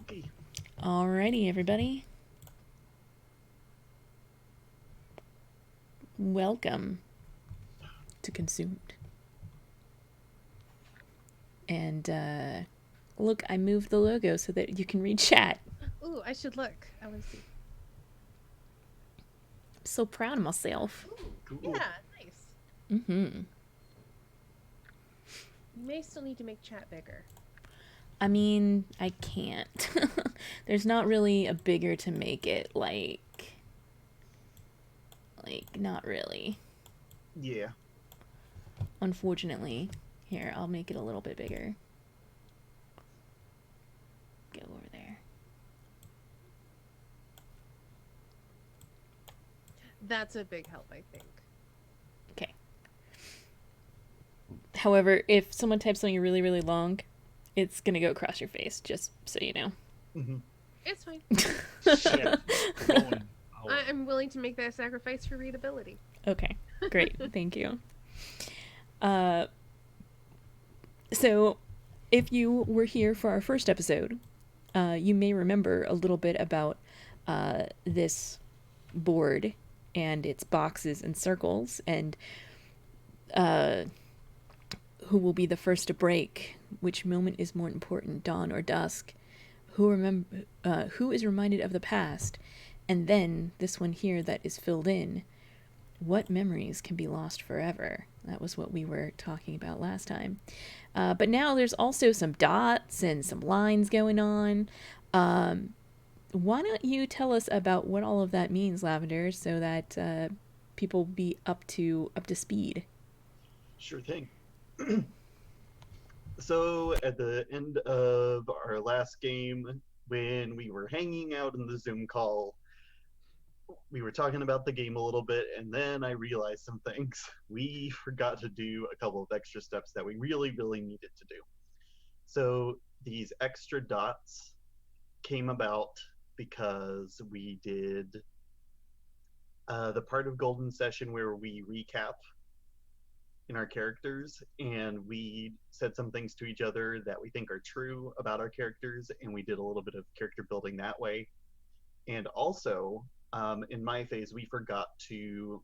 dokie. Alrighty, everybody. Welcome to Consumed. And, look, I moved the logo so that you can read chat. Ooh, I should look. I want to see. I'm so proud of myself. Ooh, Cool. yeah, nice. Mm-hmm. You may still need to make chat bigger. I mean, I can't. There's not really a bigger to make it, not really. Yeah. Unfortunately. Here, I'll make it a little bit bigger. Go over there. That's a big help, I think. Okay. However, if someone types something really, really long, it's gonna go across your face, just so you know. Mm-hmm. It's fine. Yeah. Going. I'm willing to make that sacrifice for readability. Okay, great. Thank you. Uh, so, if you were here for our first episode, you may remember a little bit about this board and its boxes and circles, and who will be the first to break, which moment is more important, dawn or dusk, who is reminded of the past, and then this one here that is filled in, what memories can be lost forever. That was what we were talking about last time. But now there's also some dots and some lines going on. Why don't you tell us about what all of that means, Lavender, so that people be up to speed? Sure thing. So, at the end of our last game, when we were hanging out in the Zoom call, we were talking about the game a little bit, and then I realized some things. We forgot to do a couple of extra steps that we really, really needed to do. So, these extra dots came about because we did the part of Golden Session where we recap in our characters and we said some things to each other that we think are true about our characters, and we did a little bit of character building that way. And also, in my phase, we forgot to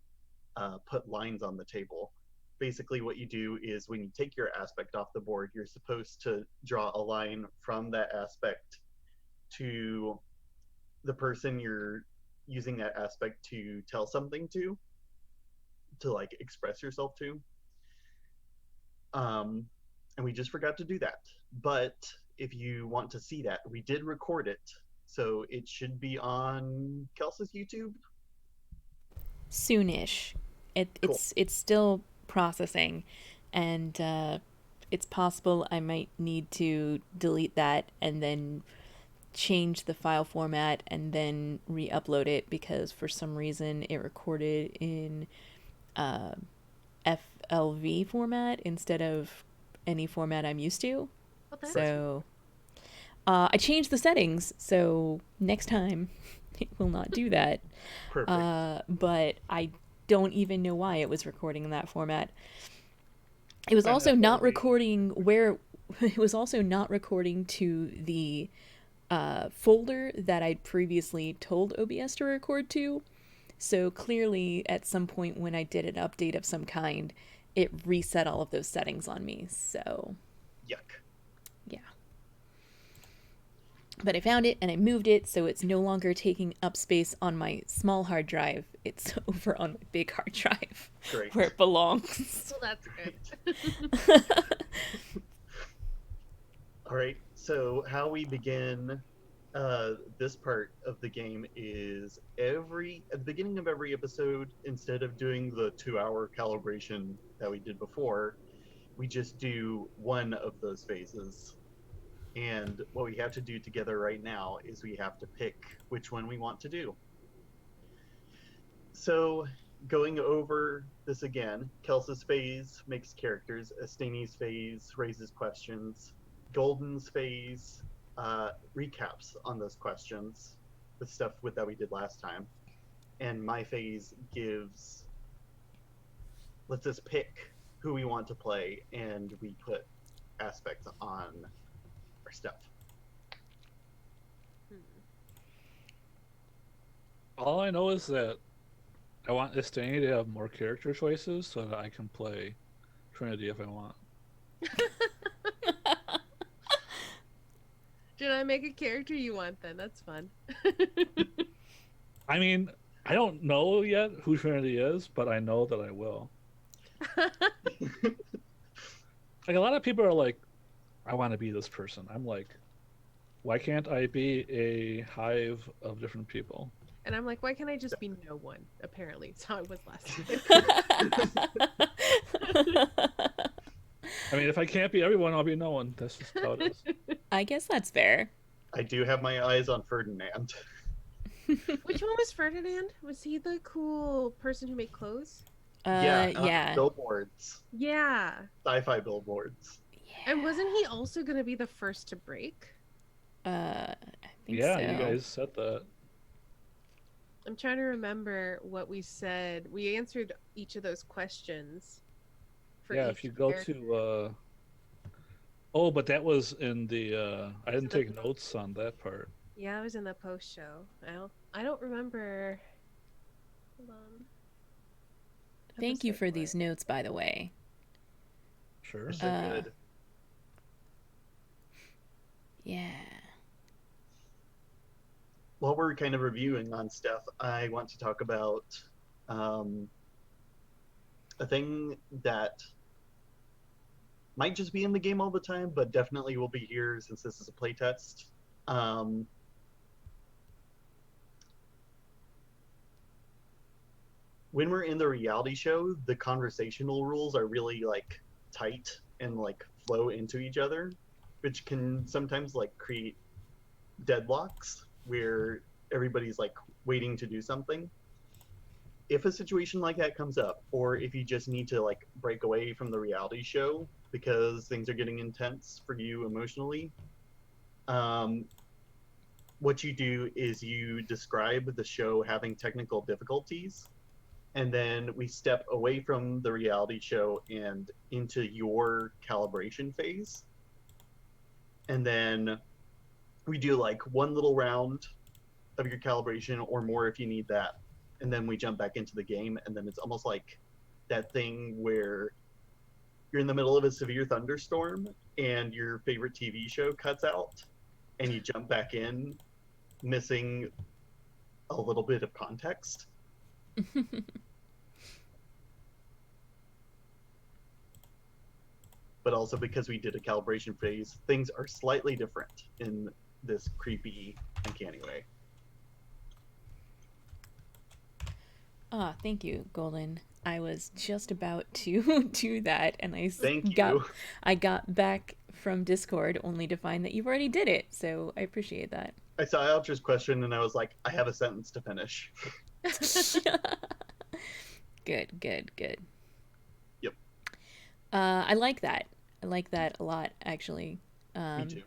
put lines on the table. Basically, what you do is when you take your aspect off the board, you're supposed to draw a line from that aspect to the person you're using that aspect to tell something to like express yourself to. Um, and we just forgot to do that. But if you want to see that, we did record it, so it should be on Kelsey's YouTube. Soonish. It, Cool. it's it's still processing, and it's possible I might need to delete that and then change the file format and then re-upload it because for some reason it recorded in uh, FLV format instead of any format I'm used to. Well, that's Right. So I changed the settings, so next time it will not do that. Perfect. But I don't even know why it was recording in that format. It was And also not FLV. recording where. It was also not recording to the folder that I'd previously told OBS to record to. So clearly, at some point when I did an update of some kind, it reset all of those settings on me. So, Yuck. yeah. But I found it and I moved it so it's no longer taking up space on my small hard drive. It's over on my big hard drive Great. where it belongs. well, that's Great. good. All right. So how we begin this part of the game is at the beginning of every episode, instead of doing the 2 hour calibration that we did before, we just do one of those phases. And what we have to do together right now is we have to pick which one we want to do. So, going over this again, Kelsa's phase makes characters, Estani's phase raises questions, Golden's phase recaps on those questions with stuff that we did last time, and my phase lets us pick who we want to play, and we put aspects on our stuff. All I know is that I want Estani to have more character choices so that I can play Trinity if I want. Should I make a character you want then? That's fun. I mean, I don't know yet who Trinity is, but I know that I will. Like a lot of people are like, I want to be this person. I'm like, why can't I be a hive of different people? And I'm like, why can't I just be no one? Apparently, it's how it was last I mean, if I can't be everyone, I'll be no one. That's just how it is. I guess that's fair. I do have my eyes on Ferdinand. Which one was Ferdinand? Was he the cool person who made clothes? Yeah. Billboards, Yeah. sci-fi billboards. And wasn't he also going to be the first to break? I think Yeah, so. you guys said that. I'm trying to remember what we said. We answered each of those questions. Yeah, if you go character. to oh, but that was in the I didn't the- take notes on that part. Yeah, I was in the post show. I don't remember. Hold on. Thank you for these notes, by the way. Sure. So good. Yeah. While we're kind of reviewing on stuff, I want to talk about a thing that might just be in the game all the time, but definitely will be here since this is a playtest. When we're in the reality show, the conversational rules are really like tight and like flow into each other, which can sometimes like create deadlocks where everybody's like waiting to do something. If a situation like that comes up, or if you just need to like break away from the reality show because things are getting intense for you emotionally, what you do is you describe the show having technical difficulties, and then we step away from the reality show and into your calibration phase. And then we do like one little round of your calibration or more if you need that. And then we jump back into the game. And then it's almost like that thing where you're in the middle of a severe thunderstorm and your favorite TV show cuts out and you jump back in, missing a little bit of context. But also because we did a calibration phase, things are slightly different in this creepy, uncanny way. Ah, thank you, Golden. I was just about to do that, and Thank you. I got back from Discord only to find that you've already did it. So I appreciate that. I saw Altra's question and I was like, I have a sentence to finish. Good, good, good. Yep. I like that. I like that a lot, actually. Me too.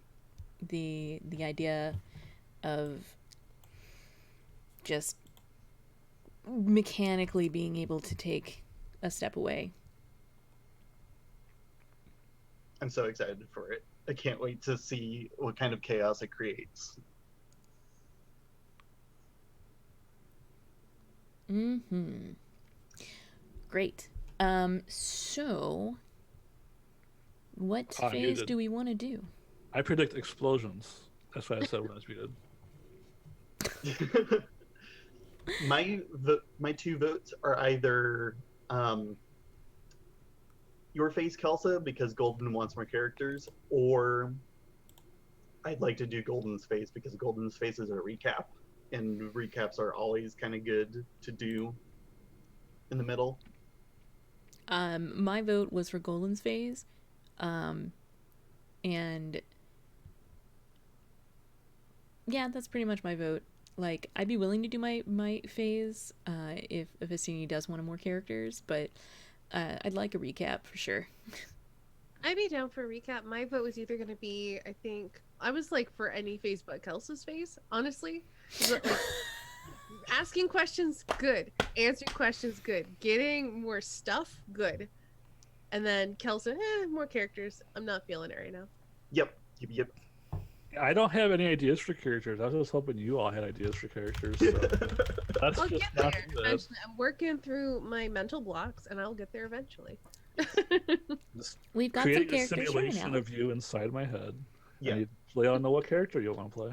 The idea of just mechanically being able to take a step away. I'm so excited for it. I can't wait to see what kind of chaos it creates. Mm-hmm. Great. So what phase do we want to do? I predict explosions. That's what I said when I was muted. My two votes are either your face, Kelsa, because Golden wants more characters, or I'd like to do Golden's face because Golden's face is a recap, and recaps are always kind of good to do in the middle. My vote was for Golden's phase, and yeah, that's pretty much my vote. Like, I'd be willing to do my phase if Vistini does want more characters, but I'd like a recap for sure. I'd be down for a recap. My vote was either going to be, I think, I was like for any phase but Kelsa's phase, honestly. But, like, asking questions, good. Answering questions, good. Getting more stuff, good. And then Kelsa, more characters. I'm not feeling it right now. Yep. I don't have any ideas for characters. I was just hoping you all had ideas for characters. So that's I'll just get not there bad. eventually. I'm working through my mental blocks, and I'll get there eventually. Just We've got some creating a characters right simulation now. of you inside my head, Yeah. and you really don't know what character you want to play.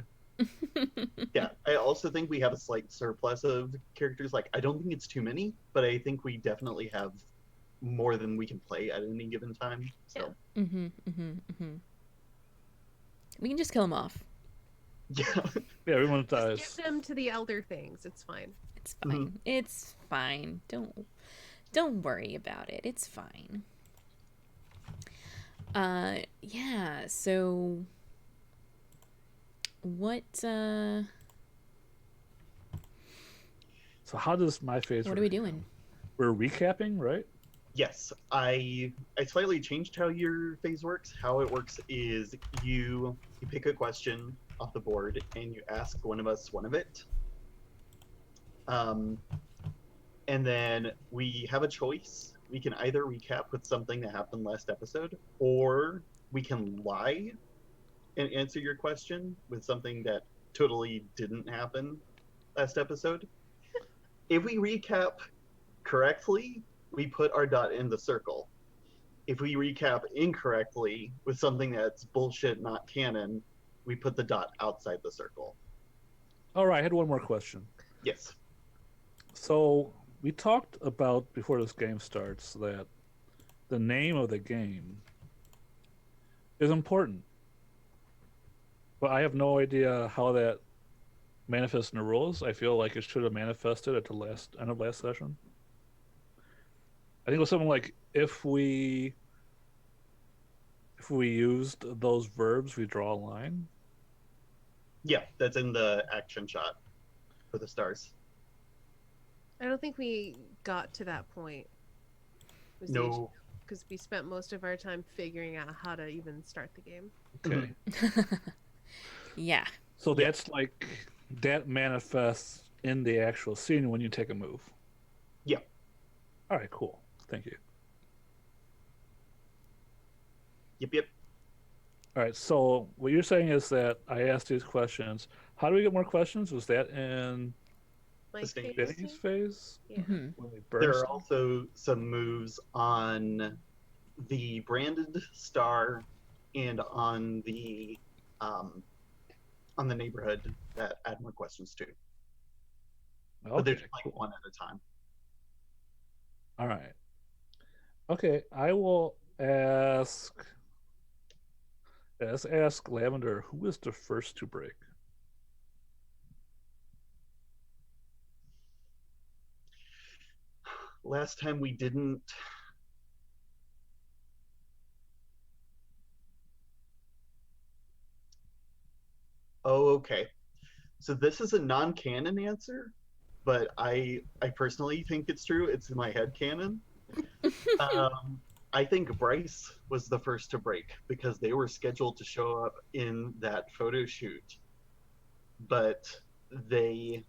Yeah, I also think we have a slight surplus of characters. Like, I don't think it's too many, but I think we definitely have more than we can play at any given time. So, We can just kill them off. yeah. Yeah, everyone Just dies. give them to the elder things. It's fine. It's fine. It's fine. Don't worry about it. It's fine. Yeah, so what So how does my phase what work? are we doing? We're recapping, right? Yes, I slightly changed how your phase works. How it works is you pick a question off the board and you ask one of us one of it. And then we have a choice. We can either recap with something that happened last episode, or we can lie and answer your question with something that totally didn't happen last episode. If we recap correctly, we put our dot in the circle. If we recap incorrectly with something that's bullshit, not canon, we put the dot outside the circle. All right, I had one more question. Yes. So we talked about before this game starts that the name of the game is important, but I have no idea how that manifests in the rules. I feel like it should have manifested at the end of last session. I think it was something like if we used those verbs, we draw a line. Yeah, that's in the action shot for the stars. I don't think we got to that point. No. Because we spent most of our time figuring out how to even start the game. Okay. Yeah. So that's like that manifests in the actual scene when you take a move. Yeah. All right, cool. Thank you. Yep. All right, so what you're saying is that I asked these questions. How do we get more questions? Was that in Like Distinct Benny's phase? Yeah. When we There burned are stuff? also some moves on the branded star and on the neighborhood that add more questions too. But they're Okay, just like cool. one at a time. All right. Okay, I will ask. Let's ask Lavender. Who is the first to break? Last time we didn't. Oh, okay. So this is a non-canon answer, but I personally think it's true. It's in my head canon. I think Bryce was the first to break because they were scheduled to show up in that photo shoot, but I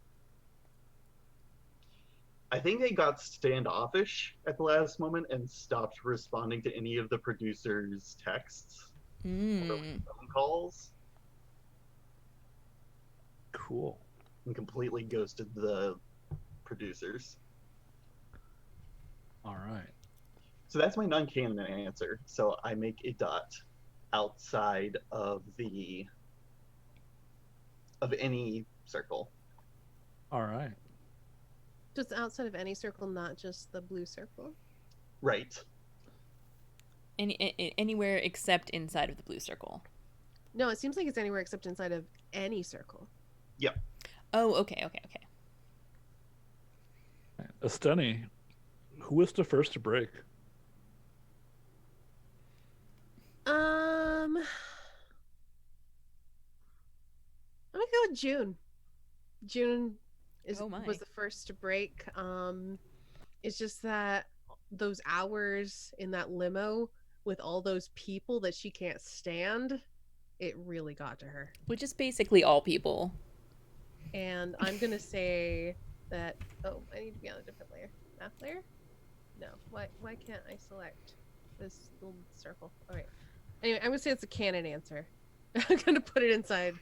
think they got standoffish at the last moment and stopped responding to any of the producers' texts or phone calls Cool. and completely ghosted the producers. All right. So that's my non-canon answer. So I make a dot outside of any circle. All right. Just outside of any circle, not just the blue circle. Right. Anywhere except inside of the blue circle. No, it seems like it's anywhere except inside of any circle. Yep. Oh, okay. Esteni, who is the first to break? I'm gonna go with June. June was the first to break. It's just that those hours in that limo with all those people that she can't stand, it really got to her. Which is basically all people. And I'm gonna say that. Oh, I need to be on a different layer. Math layer? No. Why can't I select this little circle? All right. Anyway, I'm gonna say it's a canon answer. I'm gonna put it inside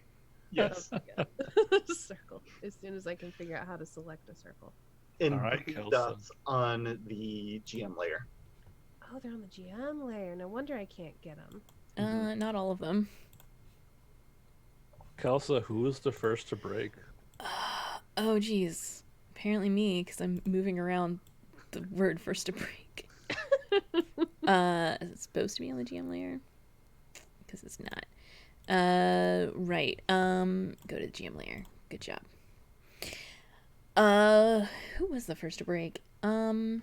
Yes. the circle as soon as I can figure out how to select a circle. And All right, blue Kelsa. dots on the GM layer. Oh, they're on the GM layer. No wonder I can't get them. Not all of them. Kelsa, who was the first to break? Oh, geez. Apparently me, because I'm moving around the word first to break. Is it supposed to be on the GM layer? Because it's not. Right. Go to the GM layer. Good job. Who was the first to break? Where'd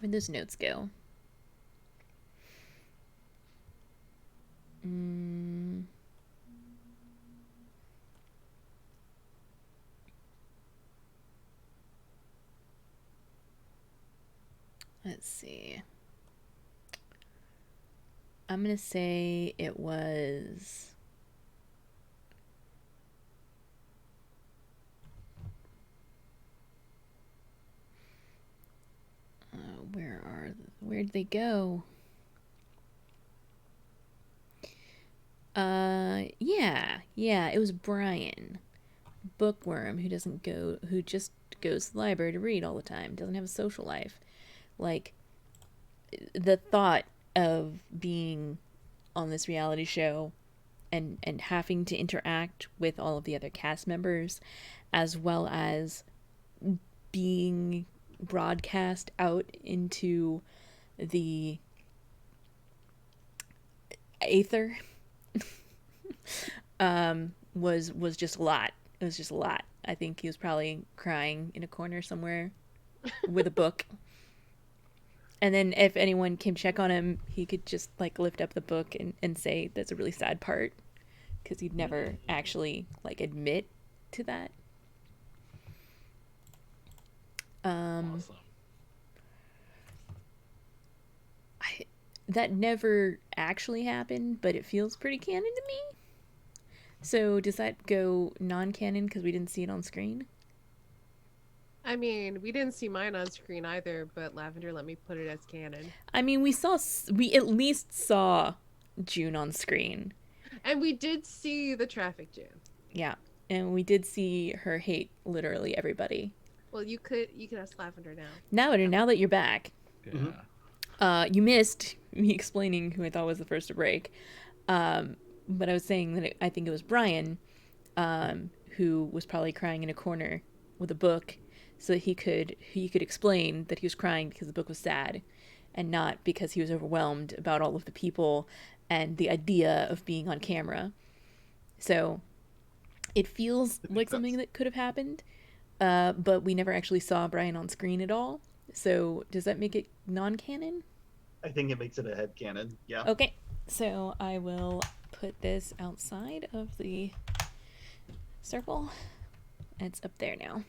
those notes go? Let's see. I'm gonna say it was. Where'd they go? Yeah, it was Brian, bookworm who just goes to the library to read all the time, doesn't have a social life. Like, the thought of being on this reality show and having to interact with all of the other cast members, as well as being broadcast out into the aether, was just a lot. It was just a lot. I think he was probably crying in a corner somewhere with a book. And then if anyone came check on him, he could just like lift up the book and say that's a really sad part, because he'd never actually like admit to that. Awesome. That never actually happened, but it feels pretty canon to me. So does that go non-canon because we didn't see it on screen? I mean, we didn't see mine on screen either, but Lavender let me put it as canon. I mean, we at least saw June on screen. And we did see the traffic jam. Yeah, and we did see her hate literally everybody. Well, you could ask Lavender now. Now that you're back, Yeah. you missed me explaining who I thought was the first to break. But I was saying that I think it was Brian, who was probably crying in a corner with a book, so that he could explain that he was crying because the book was sad, and not because he was overwhelmed about all of the people and the idea of being on camera. So it feels like something that could have happened, but we never actually saw Brian on screen at all. So does that make it non-canon? I think it makes it a headcanon. Yeah. Okay, so I will put this outside of the circle. It's up there now.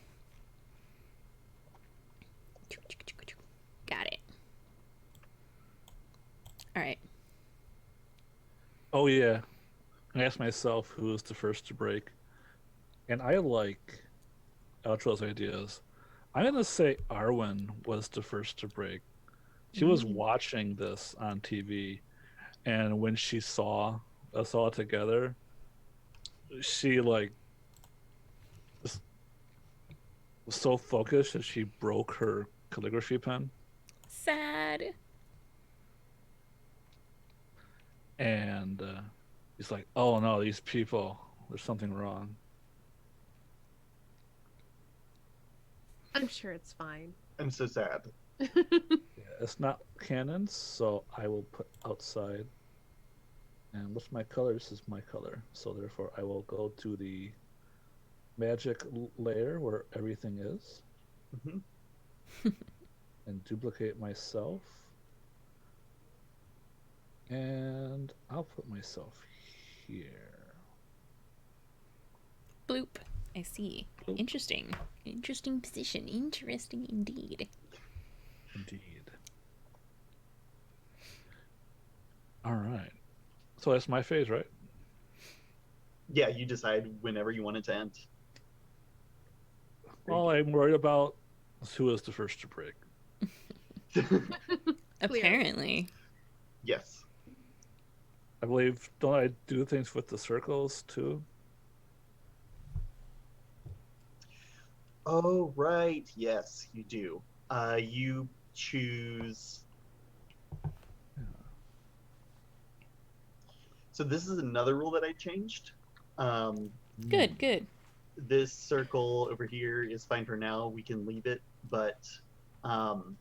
Got it. All right. Oh yeah. I asked myself who was the first to break, and I like Outro's ideas. I'm gonna say Arwen was the first to break. She was watching this on TV, and when she saw us all together, she like was so focused that she broke her calligraphy pen. Sad. And he's like, "Oh no, these people, there's something wrong." I'm sure it's fine. I'm so sad. Yeah, it's not canon, so I will put outside. And what's my color? This is my color, so therefore I will go to the magic layer where everything is, and duplicate myself. And I'll put myself here. Bloop. I see. Bloop. Interesting. Interesting position. Interesting indeed. Indeed. All right. So that's my phase, right? Yeah, you decide whenever you want it to end. All I'm worried about is who is the first to break. Apparently. Yes. I believe, don't I do things with the circles too? Oh, right. Yes, you do. You choose. Yeah. So this is another rule that I changed. Um, Good, good. this circle over here is fine for now. We can leave it, but um,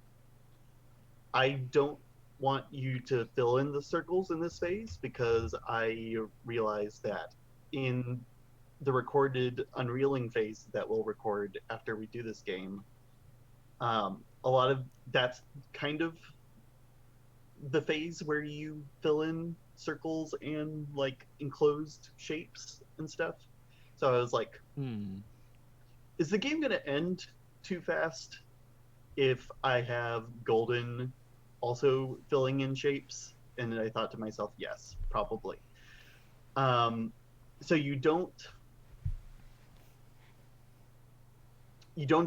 I don't want you to fill in the circles in this phase because I realize that in the recorded unreeling phase that we'll record after we do this game, a lot of that's kind of the phase where you fill in circles and like enclosed shapes and stuff. So I was like, Hmm. is the game going to end too fast if I have golden also filling in shapes? And I thought to myself, yes, probably. Um, so you don't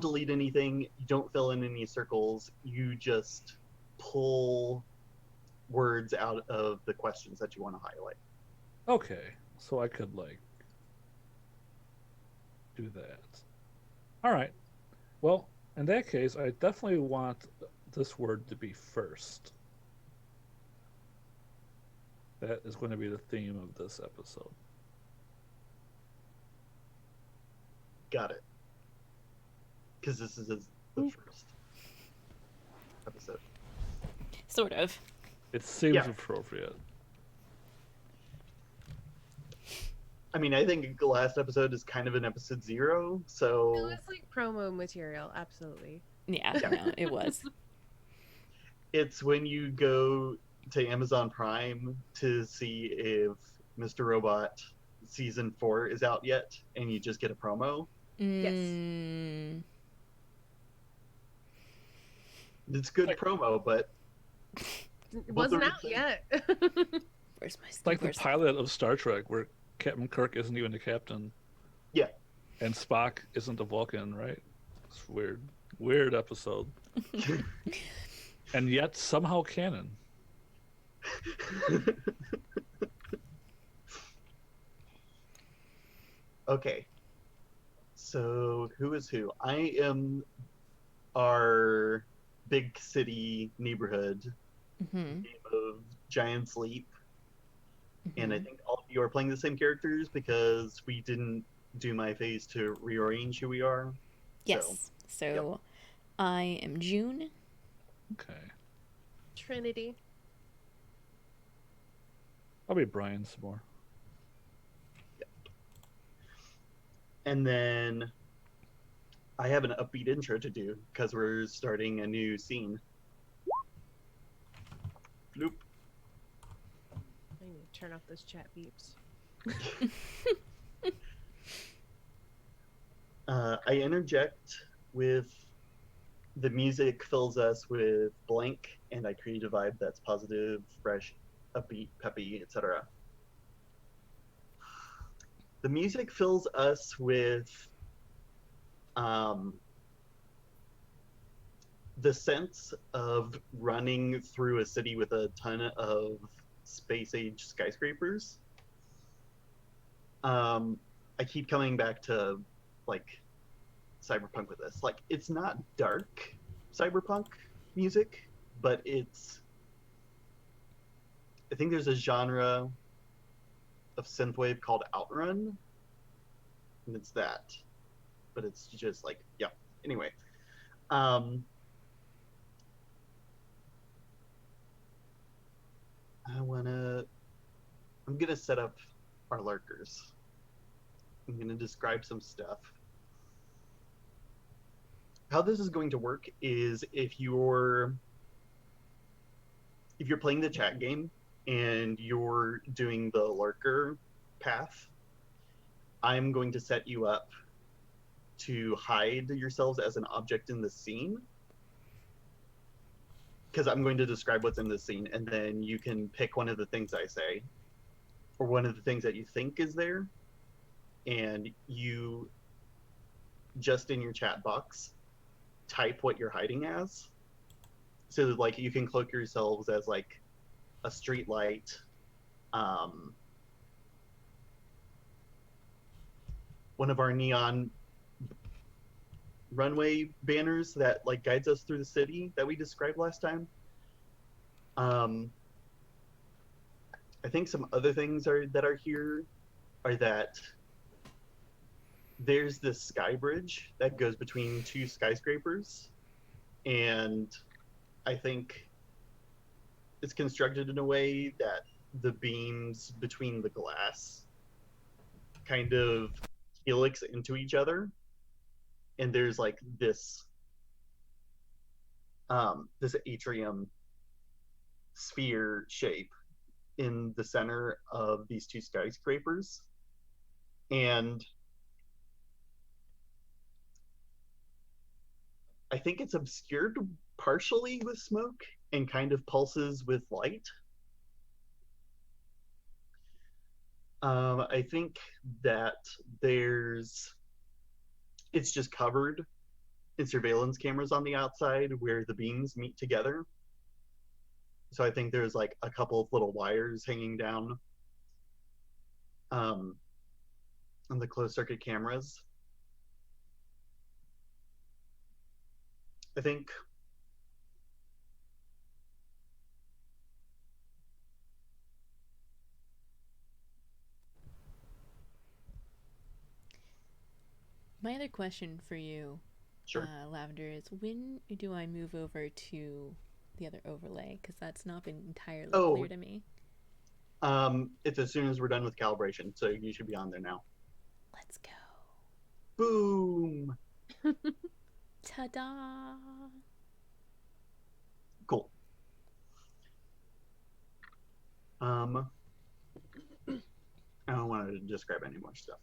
delete anything, you don't fill in any circles, you just pull words out of the questions that you want to highlight. Okay, so I could like do that. All right. Well, in that case, I definitely want this word to be first. That is going to be the theme of this episode. Got it. Because this is the first episode. Sort of. It seems Yeah. appropriate. I mean, I think the last episode is kind of an episode 0, It so was like promo material, absolutely. Yeah, no, it was. it's when you go to Amazon Prime to see if Mr. Robot season 4 is out yet, and you just get a promo. Yes. Mm, It's good Like- promo, but It wasn't the out yet. where's my It's like the where's- pilot of Star Trek where Captain Kirk isn't even the captain. Yeah. And Spock isn't a Vulcan, right? It's weird. Weird episode. And yet somehow canon. Okay. So who is who? I am our big city neighborhood Mhm, game of Giant Sleep, and I mhm. think all of you are playing the same characters because we didn't do my phase to rearrange who we are. Yes. So I am June. Okay. Trinity. I'll be Brian some more. And then I have an upbeat intro to do because we're starting a new scene. Bloop. I need to turn off those chat beeps. I interject with the music fills us with blank, and I create a vibe that's positive, fresh, upbeat, peppy, etc. The music fills us with the sense of running through a city with a ton of space age skyscrapers. I keep coming back to like cyberpunk with this. Like, it's not dark cyberpunk music, but it's, I think there's a genre of synthwave called outrun, and it's that, but it's just like, yeah. Anyway, I'm gonna set up our lurkers. I'm gonna describe some stuff. How this is going to work is if you're playing the chat game and you're doing the lurker path, I'm going to set you up to hide yourselves as an object in the scene, because I'm going to describe what's in the scene, and then you can pick one of the things I say or one of the things that you think is there, and you just in your chat box type what you're hiding as. So like you can cloak yourselves as like a street light um, one of our neon runway banners that like guides us through the city that we described last time. Um, I think some other things are that are here are that there's this sky bridge that goes between two skyscrapers, and I think it's constructed in a way that the beams between the glass kind of helix into each other, and there's like this atrium sphere shape in the center of these two skyscrapers, and I think it's obscured partially with smoke and kind of pulses with light. I think that there's it's just covered in surveillance cameras on the outside where the beams meet together. So I think there's like a couple of little wires hanging down um, on the closed circuit cameras. I think My other question for you, sure. Lavender, is when do I move over to the other overlay? Because that's not been entirely Oh, clear to me. it's as soon as we're done with calibration, so you should be on there now. Let's go. Boom. Ta-da! Cool. I don't want to describe any more stuff.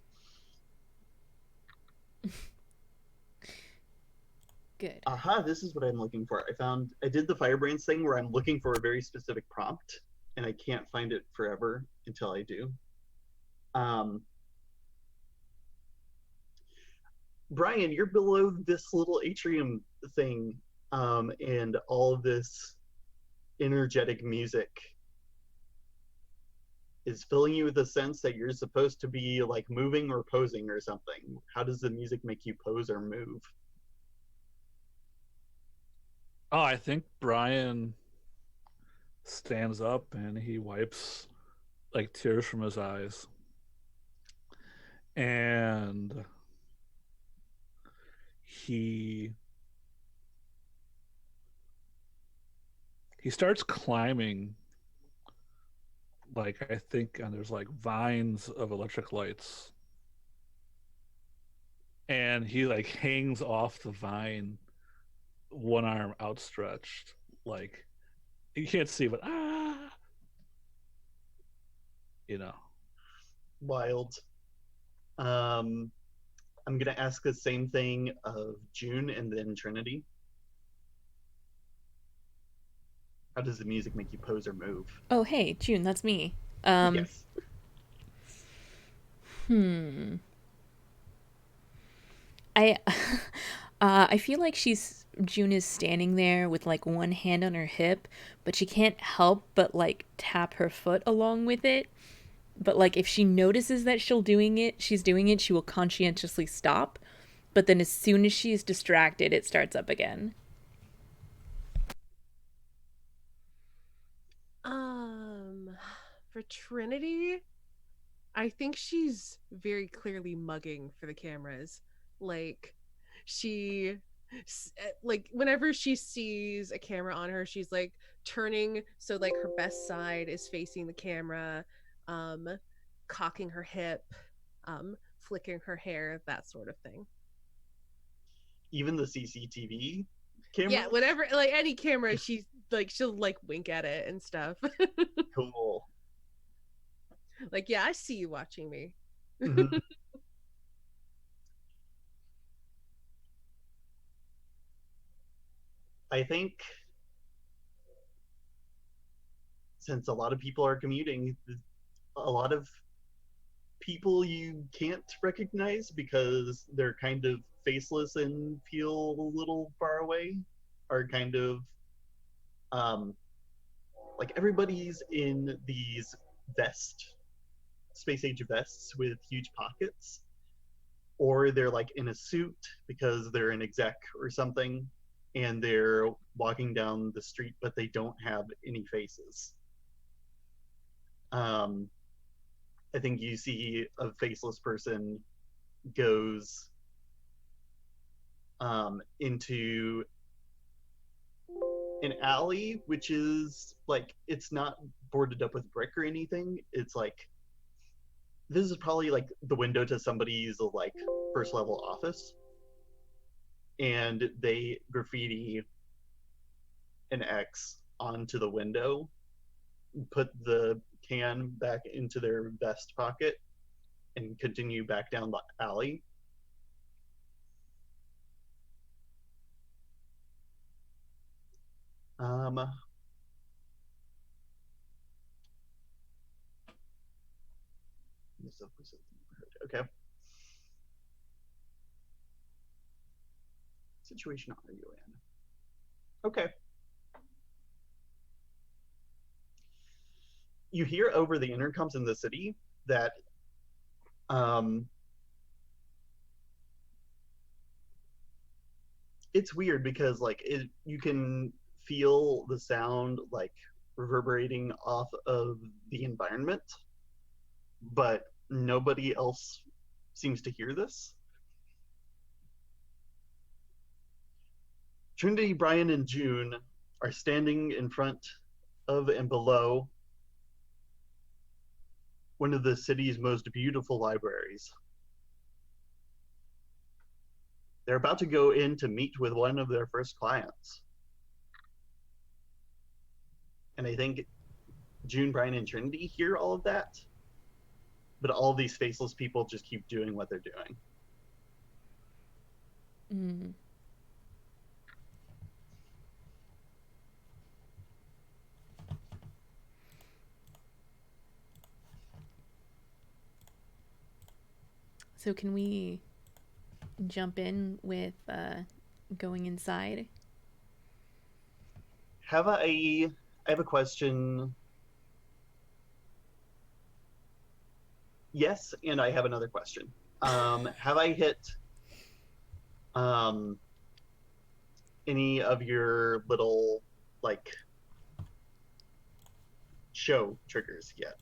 Good. Aha, this is what I'm looking for. I did the Firebrands thing where I'm looking for a very specific prompt, and I can't find it forever until I do. Um, Brian, you're below this little atrium thing, and all of this energetic music is filling you with a sense that you're supposed to be like moving or posing or something. How does the music make you pose or move? Oh, I think Brian stands up and he wipes like tears from his eyes. And he he starts climbing, like I think, and there's like vines of electric lights. And he like hangs off the vine, one arm outstretched, like you can't see, but you know. Wild. Um, I'm gonna ask the same thing of June and then Trinity. How does the music make you pose or move? Oh, hey, June, that's me. Yes. Hmm. I I feel like June is standing there with like one hand on her hip, but she can't help but like tap her foot along with it. But like if she notices that she's doing it, she will conscientiously stop. But then as soon as she's distracted, it starts up again. Um, for Trinity, I think she's very clearly mugging for the cameras. Like, she, like, whenever she sees a camera on her, she's like turning so like her best side is facing the camera, um, cocking her hip, flicking her hair, that sort of thing. Even the CCTV Yeah, cameras? whatever, like any camera, she's like she'll like wink at it and stuff. Cool. Like, yeah, I see you watching me. Mhm. I think since a lot of people are commuting, a lot of people you can't recognize because they're kind of faceless and feel a little far away are kind of um, like everybody's in these vest, space age vests with huge pockets, or they're like in a suit because they're an exec or something, and they're walking down the street, but they don't have any faces. Um, I think you see a faceless person goes into an alley, which is like it's not boarded up with brick or anything. It's like this is probably like the window to somebody's like first level office, and they graffiti an X onto the window, put the can back into their vest pocket, and continue back down the alley. Um, okay. Situation are you in? Okay. You hear over the intercoms in the city that um, it's weird because like you can feel the sound like reverberating off of the environment, but nobody else seems to hear this. Trinity, Brian, and June are standing in front of and below one of the city's most beautiful libraries. They're about to go in to meet with one of their first clients. And I think June, Brian, and Trinity hear all of that, but all of these faceless people just keep doing what they're doing. Mm. So can we jump in with going inside? I have a question. Yes, and I have another question. Have I hit um, any of your little like show triggers yet?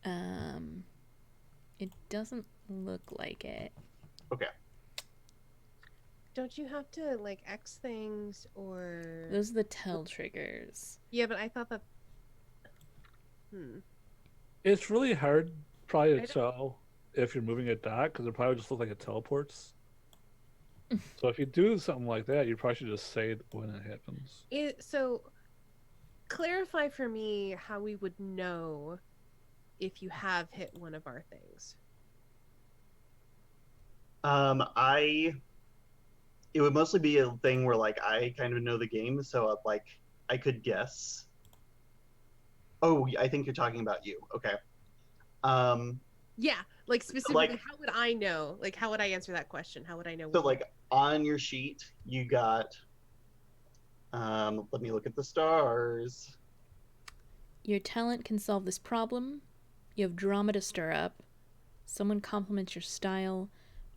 Um, it doesn't look like it. Okay. Don't you have to like X things or? Those are the tell triggers. Yeah, but I thought that. It's really hard probably I to don't- tell if you're moving a dot because it probably just looks like it teleports. So if you do something like that, you probably should just say it when it happens. So clarify for me how we would know if you have hit one of our things. I it would mostly be a thing where like I kind of know the game, so like I could guess. Oh, I think you're talking about you. Okay. Um, Yeah, like specifically, like how would I know? Like, how would I answer that question? How would I know? so like on your sheet you got let me look at the stars. Your talent can solve this problem. You have drama to stir up. Someone compliments your style,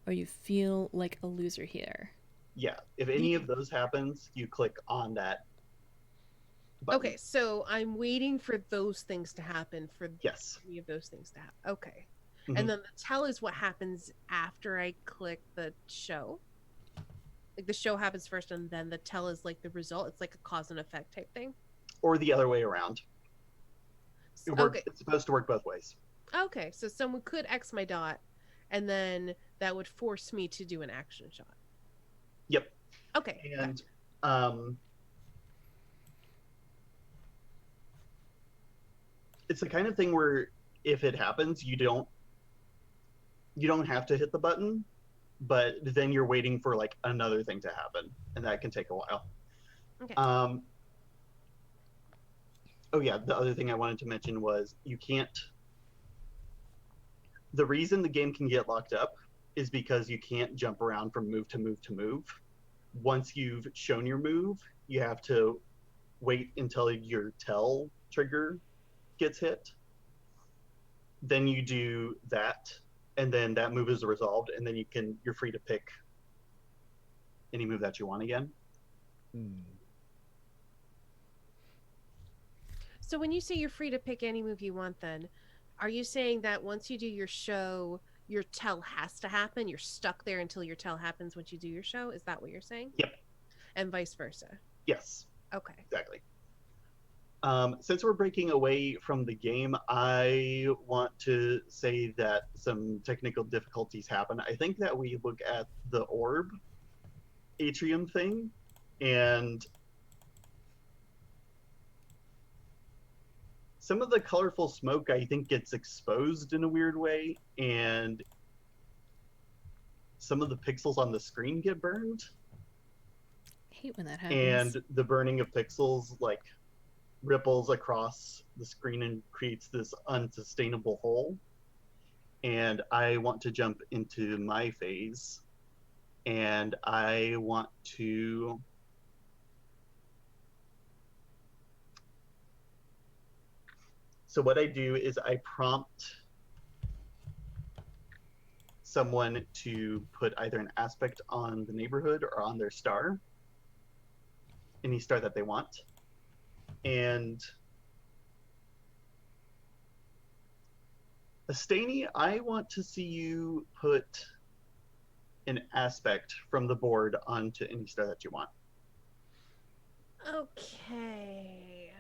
or you feel like a loser here. Yeah, if any of those happens, you click on that button. Okay, so I'm waiting for those things to happen for Yes. any of those things to happen. Okay. Mhm. And then the tell is what happens after I click the show. Like the show happens first and then the tell is like the result. It's like a cause and effect type thing. Or the other way around. Okay. It's supposed to work both ways. Okay, so someone could X my dot and then that would force me to do an action shot. Yep. Okay. And gotcha. It's the kind of thing where if it happens, you don't have to hit the button, but then you're waiting for like another thing to happen, and that can take a while. Okay. Oh yeah, the other thing I wanted to mention was you can't. The reason the game can get locked up is because you can't jump around from move to move to move. Once you've shown your move, you have to wait until your tell trigger gets hit. then you do that, and then that move is resolved, and then you're free to pick any move that you want again. So when you say you're free to pick any move you want, then are you saying that once you do your show, your tell has to happen? You're stuck there until your tell happens once you do your show? Is that what you're saying? Yep. And vice versa? Yes. Okay. Exactly. Since we're breaking away from the game, I want to say that some technical difficulties happen. I think that we look at the orb atrium thing, and some of the colorful smoke, I think, gets exposed in a weird way, and some of the pixels on the screen get burned. I hate when that happens. And the burning of pixels, like, ripples across the screen and creates this unsustainable hole. And I want to jump into my phase, and I want to so what I do is I prompt someone to put either an aspect on the neighborhood or on their star, any star that they want. And Astaney, I want to see you put an aspect from the board onto any star that you want. Okay.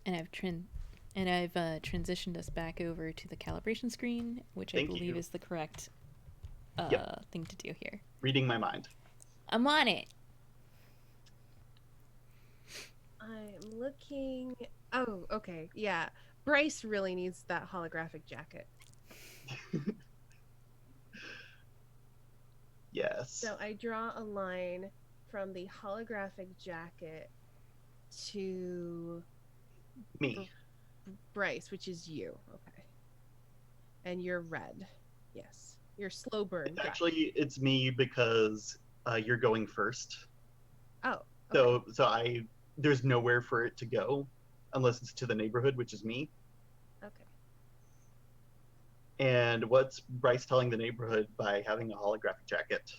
And I've transitioned us back over to the calibration screen, which Thank I believe you. is the correct thing to do here. Reading my mind. I'm on it. I'm looking. Oh, okay. Yeah. Bryce really needs that holographic jacket. Yes. So I draw a line from the holographic jacket to Me. Bryce, which is you. Okay. And you're red. Yes. You're slow burn. Actually, it's me because you're going first. Oh. Okay. So there's nowhere for it to go unless it's to the neighborhood, which is me. Okay. And what's Bryce telling the neighborhood by having a holographic jacket?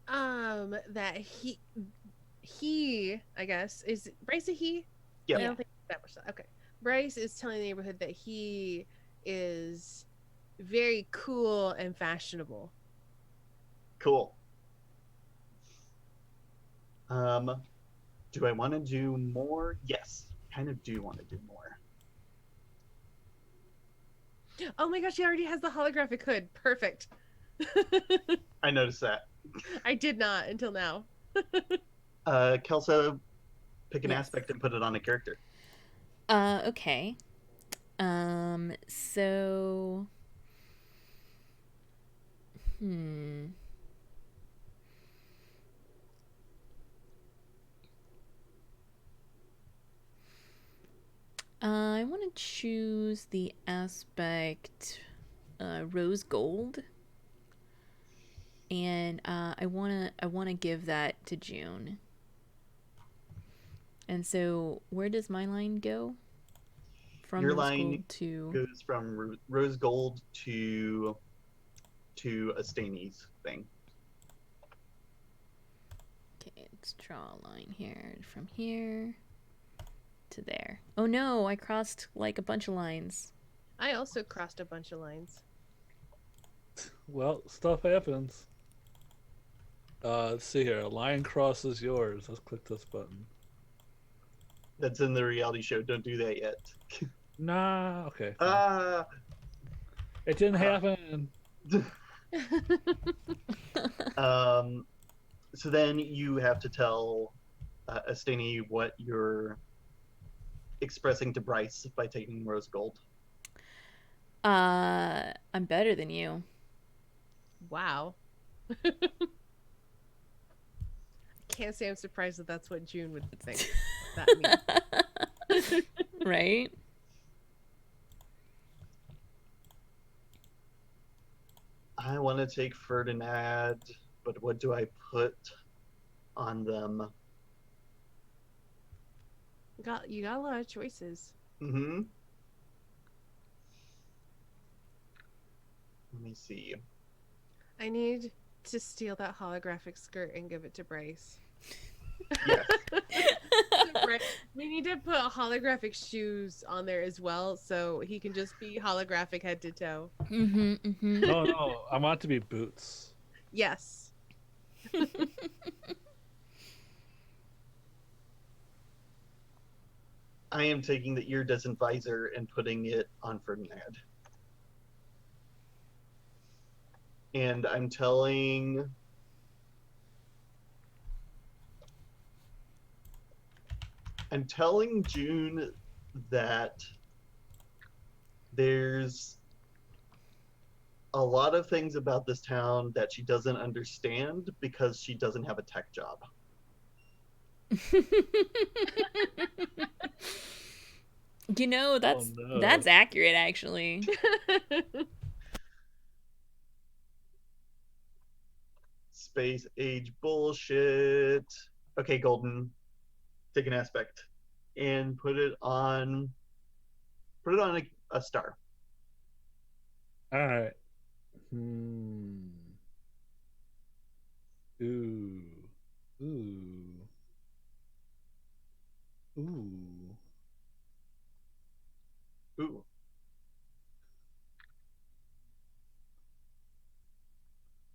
That he, I guess, is Bryce a he? Yep. I don't think that was okay. Bryce is telling the neighborhood that he is very cool and fashionable. Cool. Do I want to do more? Yes, kind of do want to do more. Oh my gosh, he already has the holographic hood. Perfect. I noticed that. I did not until now. Kelsa, pick an Yes. aspect and put it on a character. Okay. So I want to choose the aspect rose gold, and I wanna give that to June. And so, where does my line go? From Your rose line gold to goes from rose gold to Astaney's thing. okay, let's draw a line here from here to there. Oh no, I crossed like a bunch of lines. I also crossed a bunch of lines. Well, stuff happens. Let's see here. A line crosses yours. Let's click this button. That's in the reality show. Don't do that yet. Nah, okay. It didn't happen. So then you have to tell Astaney what you're expressing to Bryce by taking rose gold. I'm better than you. Wow. Can't say I'm surprised that that's what June would think that means. Right? I want to take Ferdinand, but what do I put on them? You got a lot of choices. Mm-hmm. Let me see. I need to steal that holographic skirt and give it to Bryce. Yes. We need to put holographic shoes on there as well, so he can just be holographic head to toe. Mm-hmm. Mm-hmm. No, no, I want it to be boots. Yes. I am taking the iridescent visor and putting it on Ferdinand. And I'm telling June that there's a lot of things about this town that she doesn't understand because she doesn't have a tech job. You know, Oh no. that's accurate actually. Space age bullshit. Okay, Golden, take an aspect and put it on a star. All right. Hmm. Ooh. Ooh. Ooh. Ooh.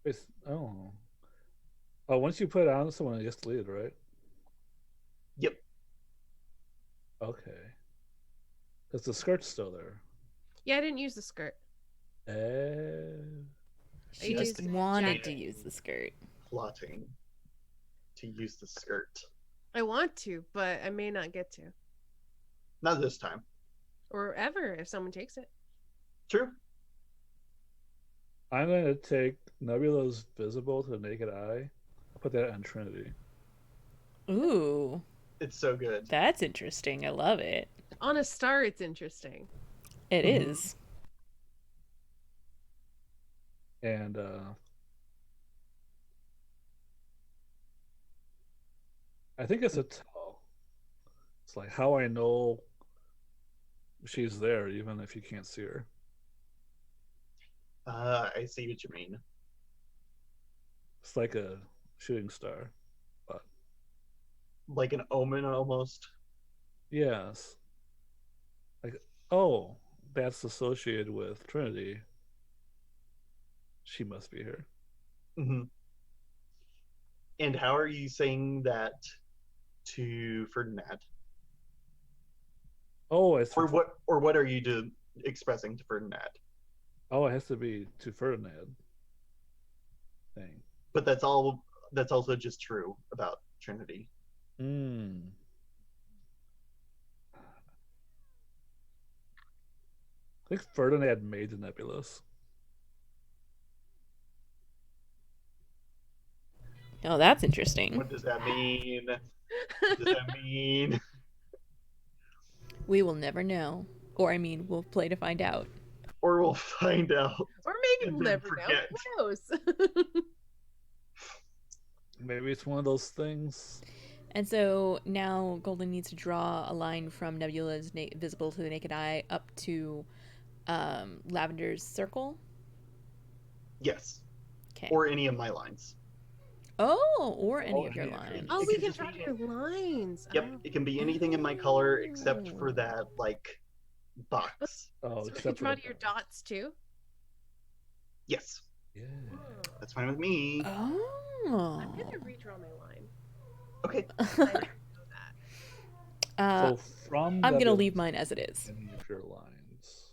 It's, oh. Oh, once you put it on someone, it gets deleted, right? Yep. Okay. Because the skirt's still there. Yeah, I didn't use the skirt. Eh. I She just used wanted to jacket. use the skirt. Plotting to use the skirt. I want to, but I may not get to. Not this time. Or ever if someone takes it. True. I'm going to take Nebula's visible to the naked eye. I'll put that on Trinity. Ooh, It's so good. that's interesting. I love it. On a star, it's interesting. It Mhm. is. And I think it's a tell. It's like how I know she's there, even if you can't see her. I see what you mean. It's like a shooting star. But Like an omen almost. yes. Like, oh, that's associated with Trinity. She must be here. Mm-hmm. And how are you saying that to Ferdinand? Oh, it's Or what are you expressing to Ferdinand? oh, it has to be to Ferdinand thing. But that's also just true about Trinity. Hmm. I think Ferdinand made the nebulous. Oh, that's interesting. What does that mean? What does that mean? We will never know. Or, I mean, we'll play to find out. Or we'll find out Or maybe and we'll then never forget. know. Who knows? Maybe it's one of those things. And so now Golden needs to draw a line from Nebula's visible to the naked eye up to Lavender's circle. Yes. Okay. Or any of my lines. Oh, or any Oh, of your any of your- lines. Oh, It we could can just draw be- your lines. Yep, Oh. it can be anything in my color except for that like box. Oh, So we can except for draw the your dots too. Yes, Yeah. that's fine with me. Oh. I'm gonna redraw my line. Okay. I didn't know that. So from I'm gonna Nebula, leave mine as it is. any of your lines.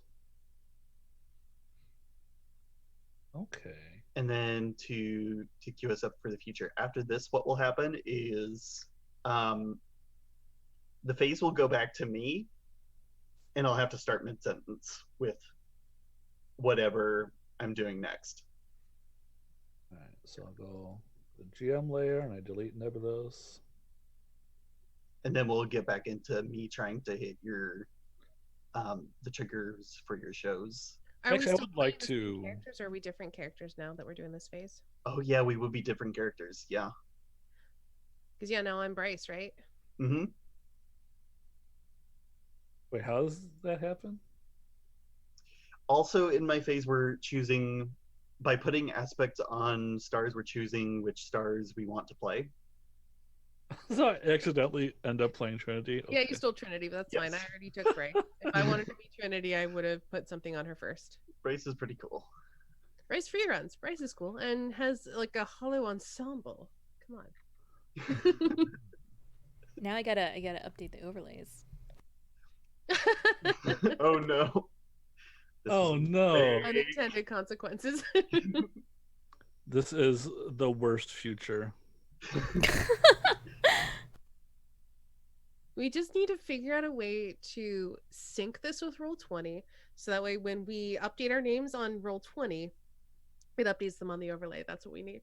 Okay. And then to cue us up for the future. After this, what will happen is the phase will go back to me, and I'll have to start mid sentence with whatever I'm doing next. All right. So I'll go the GM layer and I delete Nebulos. And then we'll get back into me trying to hit your the triggers for your shows. Are Actually, I we still would like playing the same to- characters, or are we different characters now that we're doing this phase? Oh yeah, we would be different characters. Yeah. Because yeah, now I'm Bryce, right? Mm-hmm. Wait, how does that happen? Also, in my phase, we're choosing by putting aspects on stars. We're choosing which stars we want to play. So I accidentally end up playing Trinity. Yeah, you Okay. stole Trinity, but that's fine. I Yes, already took Bray. If I wanted to be Trinity, I would have put something on her first. Brace is pretty cool. Bryce free runs. Bryce is cool and has like a hollow ensemble. Come Now I gotta update the overlays. on. Oh no, this is Oh no. Unintended consequences. This is the worst future. We just need to figure out a way to sync this with Roll20 so that way when we update our names on Roll20, it updates them on the overlay. That's what we need.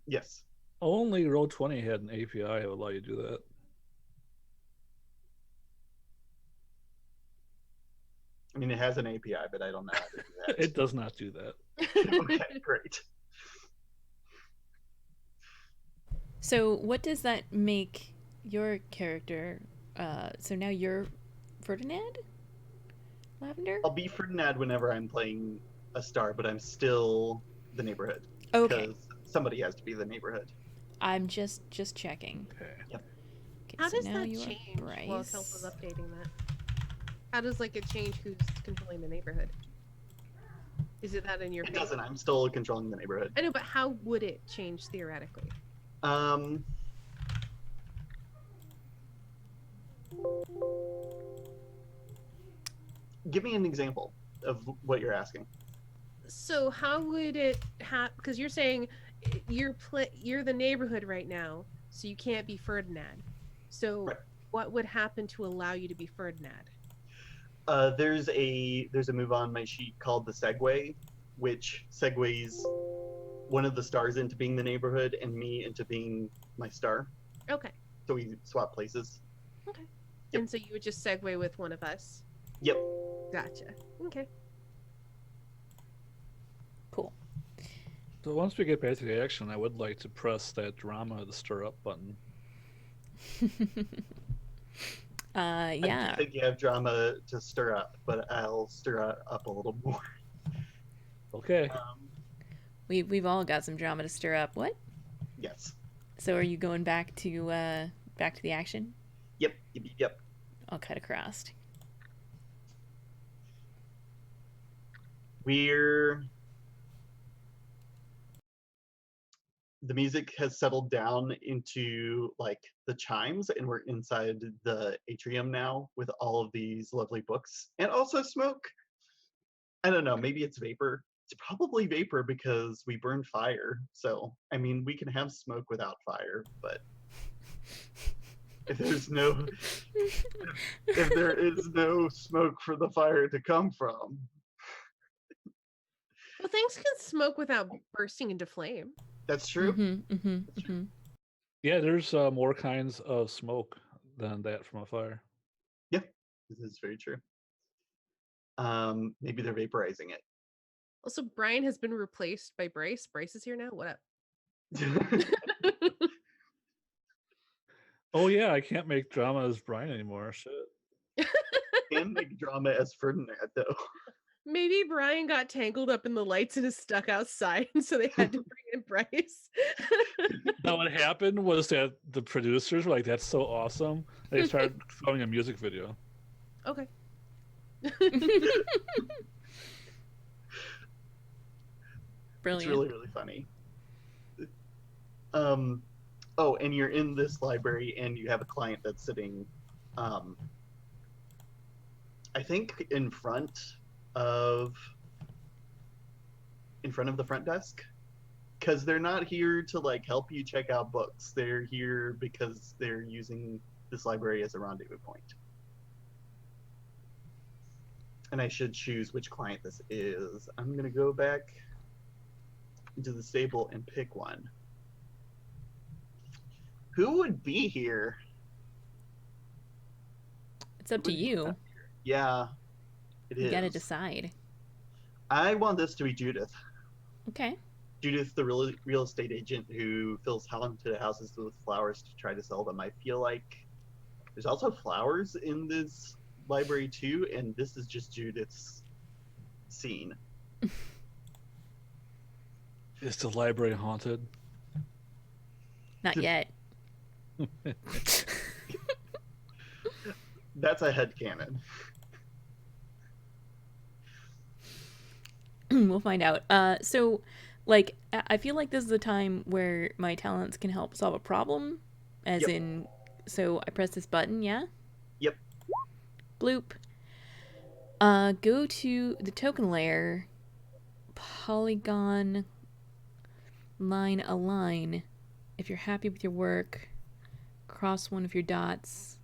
yes. Only Roll20 had an API that would allow you to do that. I mean, it has an API, but I don't know how to do that. It does not do that. Okay, great. So what does that make your character? So now you're Ferdinand? Lavender? I'll be Ferdinand whenever I'm playing a star, but I'm still the neighborhood. Okay. Because somebody has to be the neighborhood. I'm just checking. Okay. Okay, How so does now that you are change while Bryce. Kelp was updating that? How does like it change who's controlling the neighborhood? Is it that in your It favor? doesn't. I'm still controlling the neighborhood. I know, but how would it change theoretically? Um, give me an example of what you're asking. So how would it have? Because you're saying you're the neighborhood right now, so you can't be Ferdinand. So Right. what would happen to allow you to be Ferdinand? There's a move on my sheet called the segue, which segues one of the stars into being the neighborhood and me into being my star. Okay. So we swap places. Okay. Yep. And so you would just segue with one of us. Yep. Gotcha. Okay. Cool. So once we get back to the action, I would like to press that drama, the stir up button. I Yeah. do think you have drama to stir up, but I'll stir it up a little more. Okay. We've all got some drama to stir up. What? Yes. So are you going back to the action? Yep. Yep. Yep. I'll cut across. The music has settled down into like the chimes, and we're inside the atrium now with all of these lovely books and also smoke. I don't know, maybe it's vapor. It's probably vapor because we burned fire. So I mean, we can have smoke without fire, but if there is no smoke for the fire to come from. Well, things can smoke without bursting into flame. That's true. Yeah, there's more kinds of smoke than that from a fire. Yeah, this is very true. Maybe they're vaporizing it. Also, Brian has been replaced by Bryce. Bryce is here now. What up? Oh yeah, I can't make drama as Brian anymore. Shit. Can make drama as Ferdinand though. Maybe Brian got tangled up in the lights and is stuck outside, and so they had to bring in Bryce. Now what happened was that the producers were like, "That's so awesome!" They started filming a music video. Okay. Brilliant. It's really, really funny. Oh, and you're in this library and you have a client that's sitting, I think in front of the front desk, because they're not here to like help you check out books. They're here because they're using this library as a rendezvous point. And I should choose which client this is. I'm gonna go back into the stable and pick one. Who would be here? It's up to you. Yeah, it is. You gotta decide. I want this to be Judith. Okay. Judith, the real estate agent who fills haunted houses with flowers to try to sell them. I feel like there's also flowers in this library 2, and this is just Judith's scene. Is the library haunted? Not yet. That's a headcanon. We'll find out. So, like, I feel like this is a time where my talents can help solve a problem. As Yep. in, so I press this button, yeah? Yep. Bloop. Go to the token layer, polygon, line align. If you're happy with your work, cross one of your dots.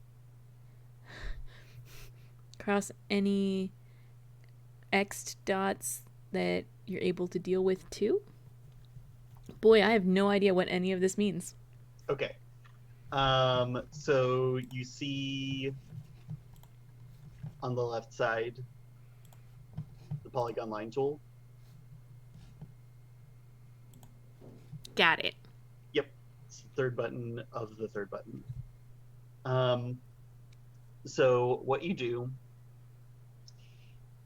Cross any X'd dots that you're able to deal with too. Boy, I have no idea what any of this means. Okay. So you see on the left side the polygon line tool. Got it. Yep. It's the third button of the third button. So what you do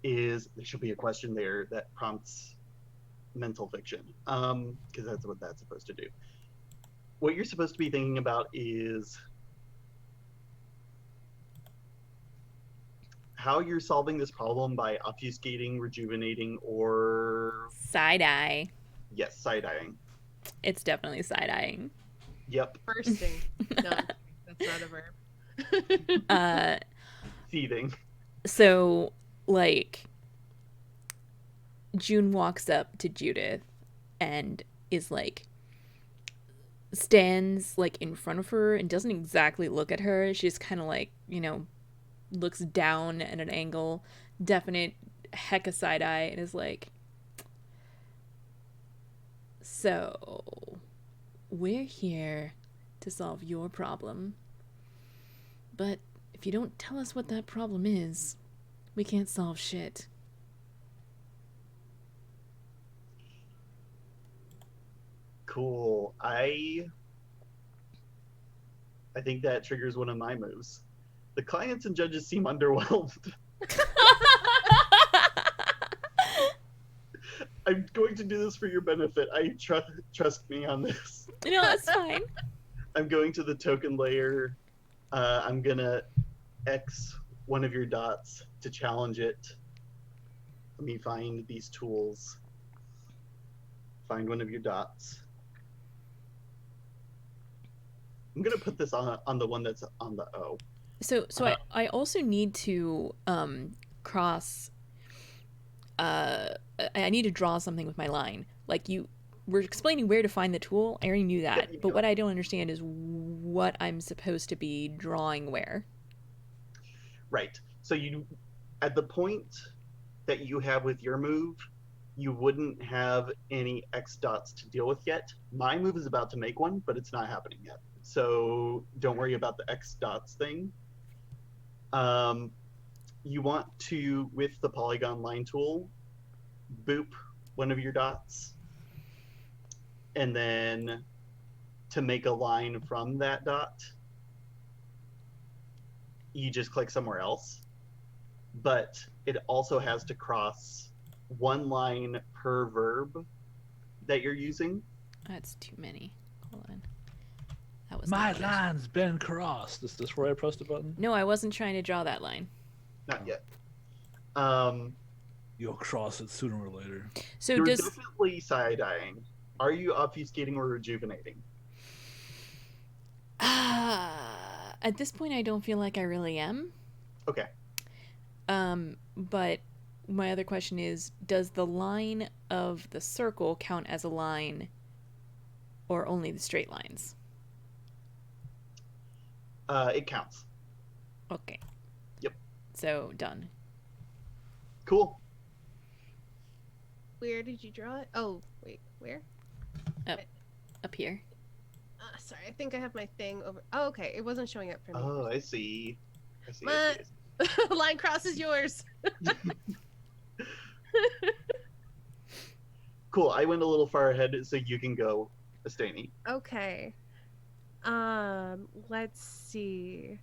is there should be a question there that prompts mental fiction, because that's what that's supposed to do. What you're supposed to be thinking about is how you're solving this problem by obfuscating, rejuvenating, or Side-eye. yes, side-eyeing. It's definitely side-eyeing. Yep. Bursting. No, that's not a verb. Seething. So, like, June walks up to Judith and is like, stands like in front of her and doesn't exactly look at her. She's kind of like, looks down at an angle, definite hecka side eye, and is like, so we're here to solve your problem, but if you don't tell us what that problem is, we can't solve shit. Cool. I think that triggers one of my moves. The clients and judges seem underwhelmed. I'm going to do this for your benefit. I trust me on this. No, that's fine. I'm going to the token layer. I'm gonna X one of your dots to challenge it. Let me find these tools. Find one of your dots. I'm gonna put this on the one that's on the O. So I also need to cross. I need to draw something with my line. Like, you were explaining where to find the tool. I already knew that, but what I don't understand is what I'm supposed to be drawing where. Right. So you, at the point that you have with your move, you wouldn't have any X dots to deal with yet. My move is about to make one, but it's not happening yet. So don't worry about the X dots thing. You want to, with the polygon line tool, boop one of your dots. And then to make a line from that dot, you just click somewhere else. But it also has to cross one line per verb that you're using. That's too many. Hold on. That was My not line's been crossed. Is this where I pressed the button? No, I wasn't trying to draw that line. Not yet. You'll cross it sooner or later. So You're does definitely side-eyeing. Are you obfuscating or rejuvenating? at this point I don't feel like I really am. Okay. But my other question is, does the line of the circle count as a line, or only the straight lines? It counts. Okay. Yep. So done. Cool. Where did you draw it? Oh, wait, where? Up here. Sorry, I think I have my thing over. Oh, okay, it wasn't showing up for me. Oh, I see. I see. Line crosses yours. Cool. I went a little far ahead, so you can go, Astani. Okay. Let's see.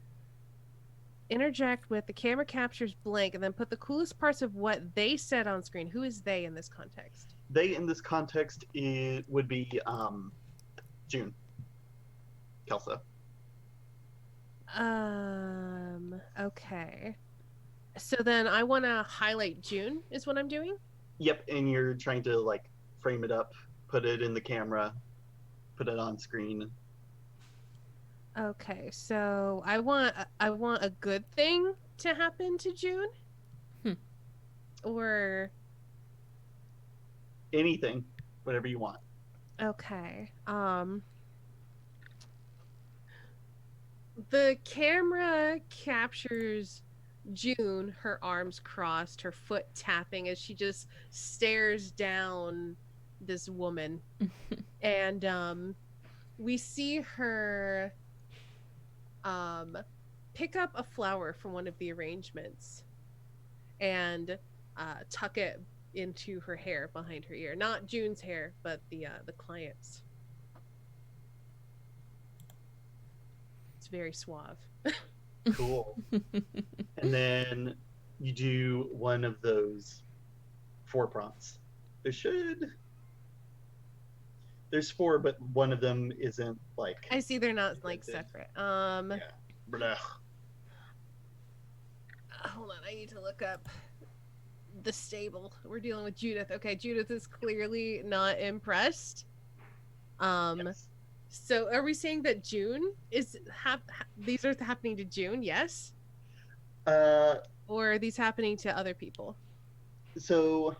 interject with the camera captures blank and then put the coolest parts of what they said on screen. Who is they in this context? They in this context would be June, Kelsa. Okay. So then I want to highlight June is what I'm doing. Yep, and you're trying to like frame it up, put it in the camera, put it on screen. Okay, so I want a good thing to happen to June, Hmm. or Anything, whatever you want. okay. The camera captures June, her arms crossed, her foot tapping as she just stares down this woman, and we see her pick up a flower from one of the arrangements and tuck it into her hair behind her ear. Not June's hair, but the client's. It's very suave. Cool. And then you do one of those 4 prompts. There's 4, but one of them isn't like I see they're not like invented. separate. Yeah. Blah. Hold on, I need to look up the stable. We're dealing with Judith. Okay, Judith is clearly not impressed. Yes. So are we saying that June is these are happening to June? Yes, Uh, or are these happening to other people? so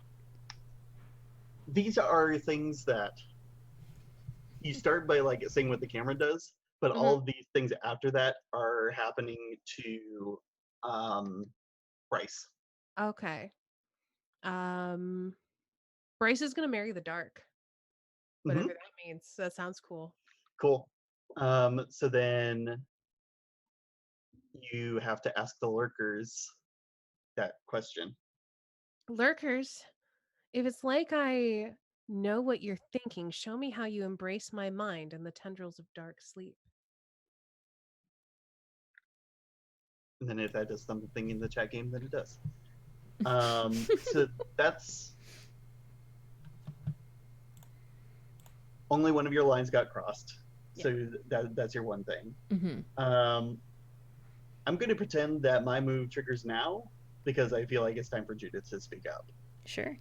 these are things that you start by like saying what the camera does, but Mhm. all of these things after that are happening to Bryce. Okay. Um, Bryce is gonna marry the dark, whatever Hmm. that means. That sounds cool. Cool. So then you have to ask the lurkers that question. Lurkers, if it's like I know what you're thinking, show me how you embrace my mind and the tendrils of dark sleep. And then if that does something in the chat game, then it does. So that's only one of your lines got crossed. So that's your one thing. Mm-hmm. I'm going to pretend that my move triggers now because I feel like it's time for Judith to speak up. Sure.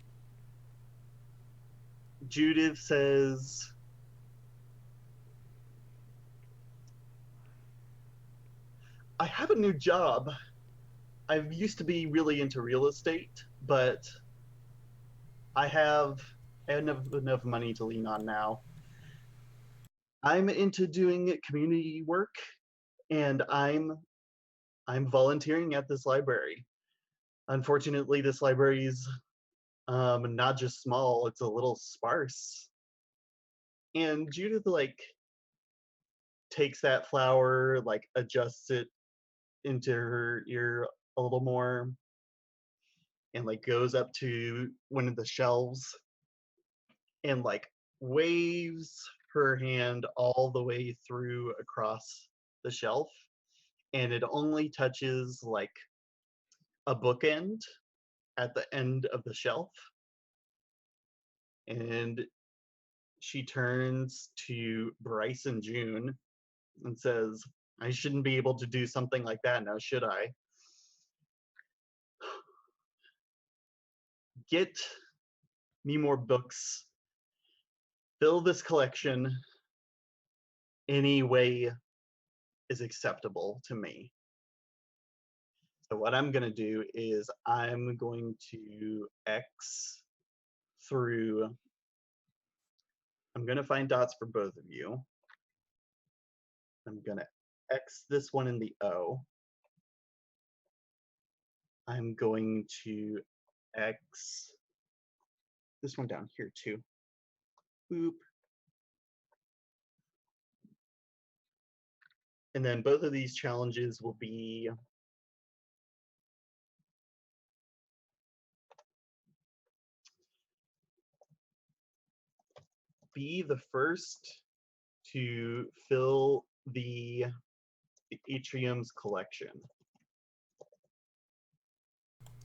Judith says, I have a new job. I used to be really into real estate, but I have enough money to lean on now. I'm into doing community work, and I'm volunteering at this library. Unfortunately, this library is not just small; it's a little sparse. And Judith like takes that flower, like adjusts it into her ear a little more, and like goes up to one of the shelves and like waves her hand all the way through across the shelf, and it only touches like a bookend at the end of the shelf, and she turns to Bryce and June and says, I shouldn't be able to do something like that now, should I? Get me more books, fill this collection any way is acceptable to me. So what I'm going to do is I'm going to X through, I'm going to find dots for both of you. I'm going to X this one in the O. I'm going to X this one down here too. Boop. And then both of these challenges will be the first to fill the atrium's collection.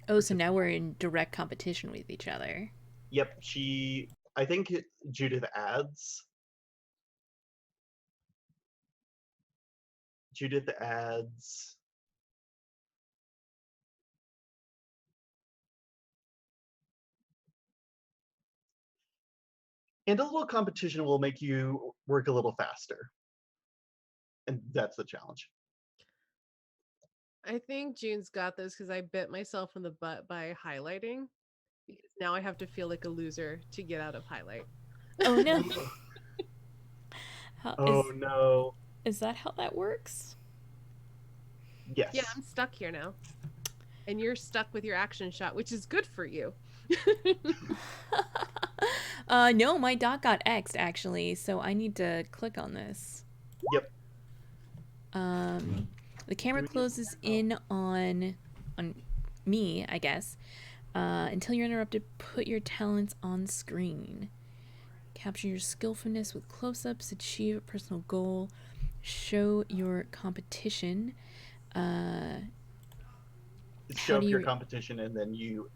Oh, so now we're in direct competition with each other. Yep, I think Judith adds. Judith adds. And a little competition will make you work a little faster. And that's the challenge. I think June's got this because I bit myself in the butt by highlighting. Because now I have to feel like a loser to get out of highlight. Oh no. How, Oh no. is that how that works? Yes. Yeah, I'm stuck here now. And you're stuck with your action shot, which is good for you. No, my dot got X'd actually, so I need to click on this. Yep. The camera closes in on me, I guess. Until you're interrupted, put your talents on screen. Capture your skillfulness with close-ups. Achieve a personal goal. Show your competition. Show up your competition, and then you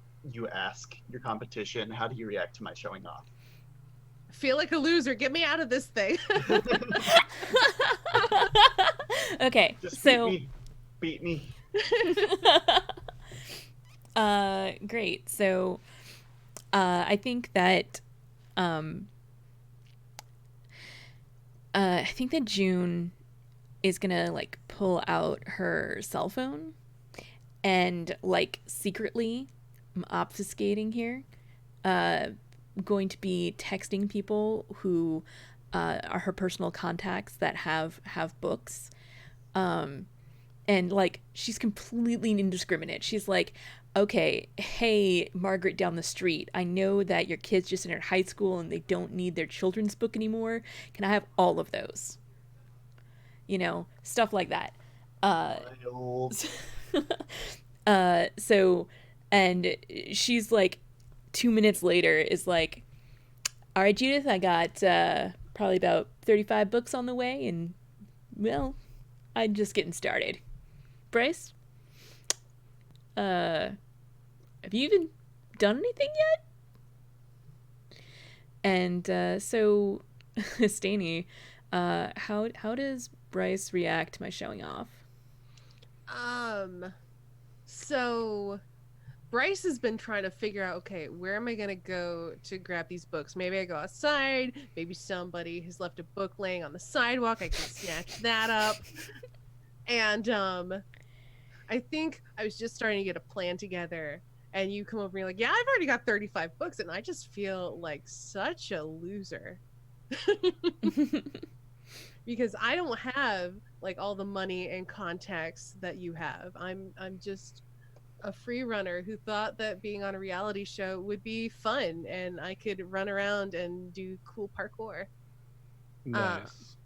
ask your competition, how do you react to my showing off? Feel like a loser. Get me out of this thing. Okay, Just so beat me. Great. So, I think that, I think that June is gonna like pull out her cell phone and like secretly, I'm obfuscating here, going to be texting people who are her personal contacts that have books, and like she's completely indiscriminate. She's like, okay, hey, Margaret down the street, I know that your kids just entered high school and they don't need their children's book anymore. Can I have all of those? You know, stuff like that. So, and she's like, 2 minutes later is like, all right, Judith, I got probably about 35 books on the way, and well, I'm just getting started. Bryce, have you even done anything yet? And so, Staney, how does Bryce react to my showing off? So Bryce has been trying to figure out, okay, where am I going to go to grab these books? Maybe I go outside. Maybe somebody has left a book laying on the sidewalk. I can snatch that up. And I think I was just starting to get a plan together. And you come over and you're like, yeah, I've already got 35 books. And I just feel like such a loser. Because I don't have like all the money and contacts that you have. I'm just a free runner who thought that being on a reality show would be fun and I could run around and do cool parkour. Nice.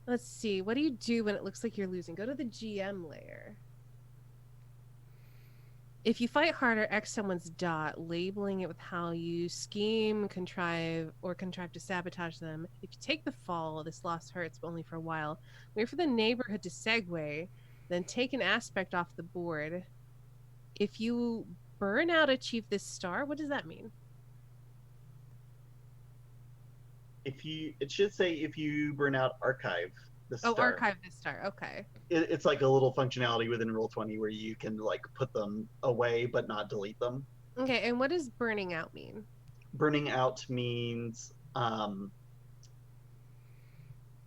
Let's see. What do you do when it looks like you're losing? Go to the GM layer. If you fight harder, X someone's dot, labeling it with how you scheme, contrive to sabotage them. If you take the fall, this loss hurts, but only for a while. Wait for the neighborhood to segue, then take an aspect off the board. If you burn out, achieve this star. What does that mean? It should say if you burn out, archive the star. Archive this star. Okay. It's like a little functionality within Roll20 where you can like put them away but not delete them. Okay, and what does burning out mean? Burning out means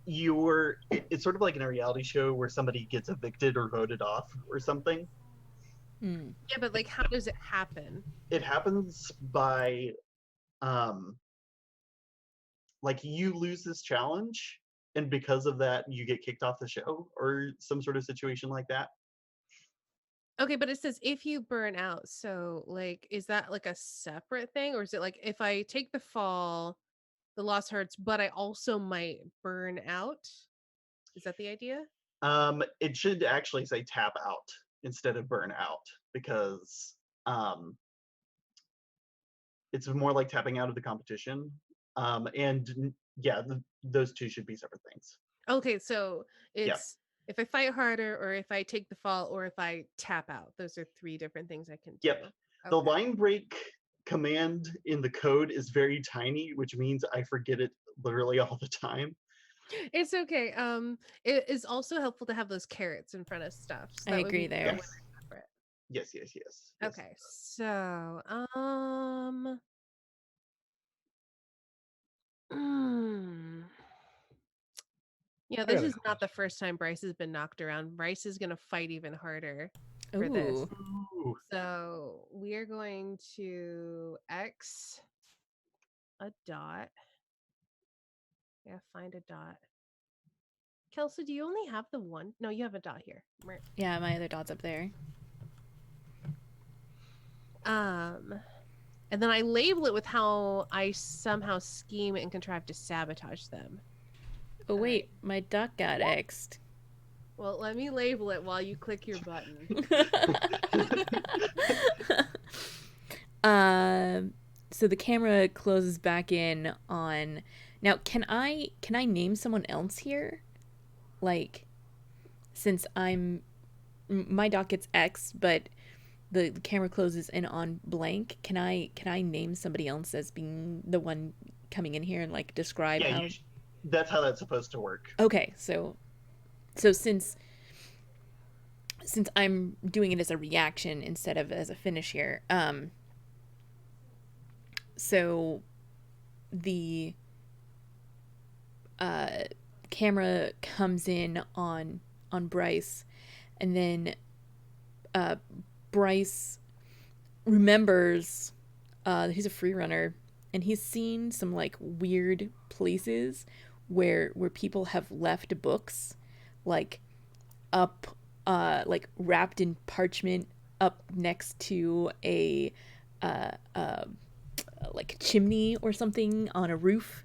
it's sort of like in a reality show where somebody gets evicted or voted off or something. Yeah, but like how does it happen? It happens by like you lose this challenge and because of that you get kicked off the show or some sort of situation like that. Okay, but it says if you burn out. So like is that like a separate thing or is it like if I take the fall, the loss hurts, but I also might burn out? Is that the idea? It should actually say tap out instead of burn out because it's more like tapping out of the competition. And yeah, those two should be separate things. Okay, so Yeah. it's If I fight harder, or if I take the fall, or if I tap out. Those are 3 different things I can do. Yep. The Okay. line break command in the code is very tiny, which means I forget it literally all the time. It's okay. It is also helpful to have those carrots in front of stuff. So I that way we agree know there. when Yes. to cover it. Yes. Okay. So, mm, yeah, I this got a is not the question. first time Bryce has been knocked around. Bryce is gonna fight even harder for this. Ooh. Ooh. So we are going to X a dot. Yeah, find a dot. Kelsey, do you only have the one? No, you have a dot here. Yeah, my other dot's up there. And then I label it with how I somehow scheme and contrive to sabotage them. Oh, All wait, right. my dot got X'd. Well, let me label it while you click your button. So the camera closes back in on. Now, can I name someone else here? Like, since my dot gets X, but the camera closes in on blank. Can I name somebody else as being the one coming in here and like describe Yeah, how? that's how that's supposed to work. Okay, so since I'm doing it as a reaction instead of as a finish here, so the camera comes in on Bryce, and then Bryce remembers he's a free runner, and he's seen some like weird places where people have left books, like up, like wrapped in parchment up next to a like chimney or something on a roof.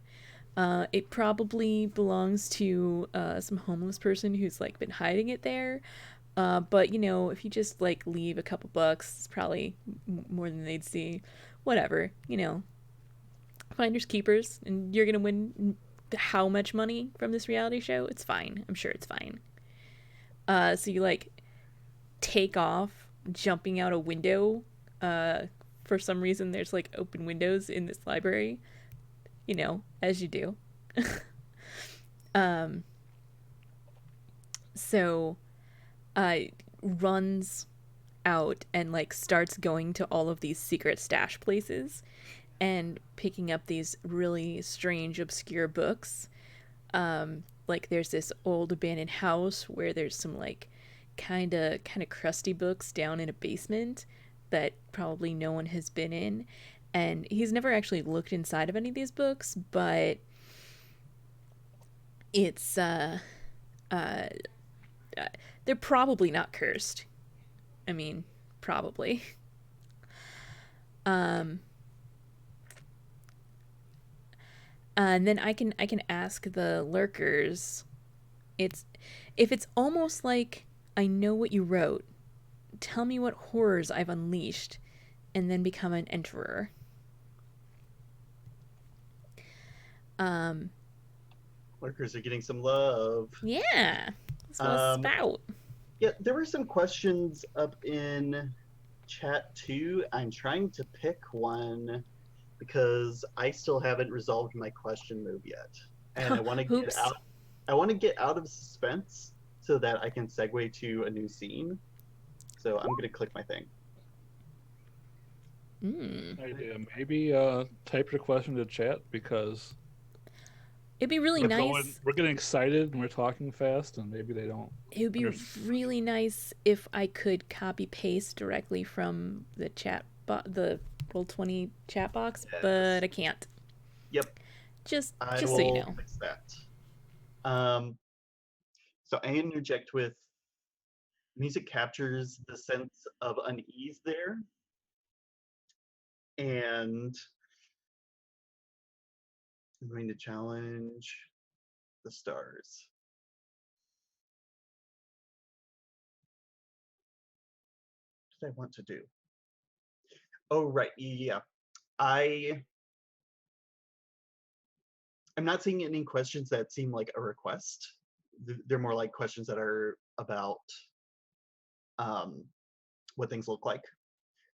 It probably belongs to some homeless person who's like been hiding it there. But you know, if you just like leave a couple bucks, it's probably more than they'd see. Whatever, you know, finders keepers, and you're gonna win how much money from this reality show? It's fine. I'm sure it's fine. So you like take off, jumping out a window. For some reason, there's like open windows in this library. You know, as you do. So runs out and like starts going to all of these secret stash places and picking up these really strange obscure books. Like there's this old abandoned house where there's some like kind of crusty books down in a basement that probably no one has been in, and he's never actually looked inside of any of these books, but it's they're probably not cursed. I mean, probably. Um, and then I can ask the lurkers. It's if it's almost like I know what you wrote. Tell me what horrors I've unleashed, and then become an enterer. Um, Lurkers are getting some love. yeah, that's what it's about. Yeah, there were some questions up in chat too. I'm trying to pick one because I still haven't resolved my question move yet, and I want to get Oops. out. I want to get out of suspense so that I can segue to a new scene. So I'm gonna click my thing. Idea. Maybe type your question to chat because It'd be really nice. we're getting excited and we're talking fast, and maybe they don't. It would be really nice if I could copy paste directly from the the Roll20 chat box, Yes. but I can't. Yep. Just I so will you know. fix that. So I interject with music captures the sense of unease there. And I'm going to challenge the stars. What did I want to do? Oh, right. Yeah. I'm not seeing any questions that seem like a request. they're more like questions that are about what things look like.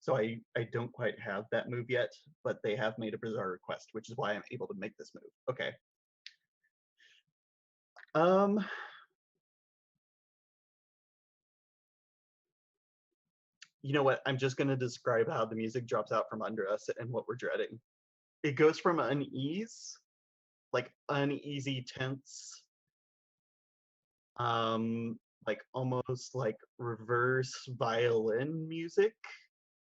So I don't quite have that move yet, but they have made a bizarre request, which is why I'm able to make this move. Okay. You know what? I'm just going to describe how the music drops out from under us and what we're dreading. It goes from unease, like uneasy, tense, like almost like reverse violin music,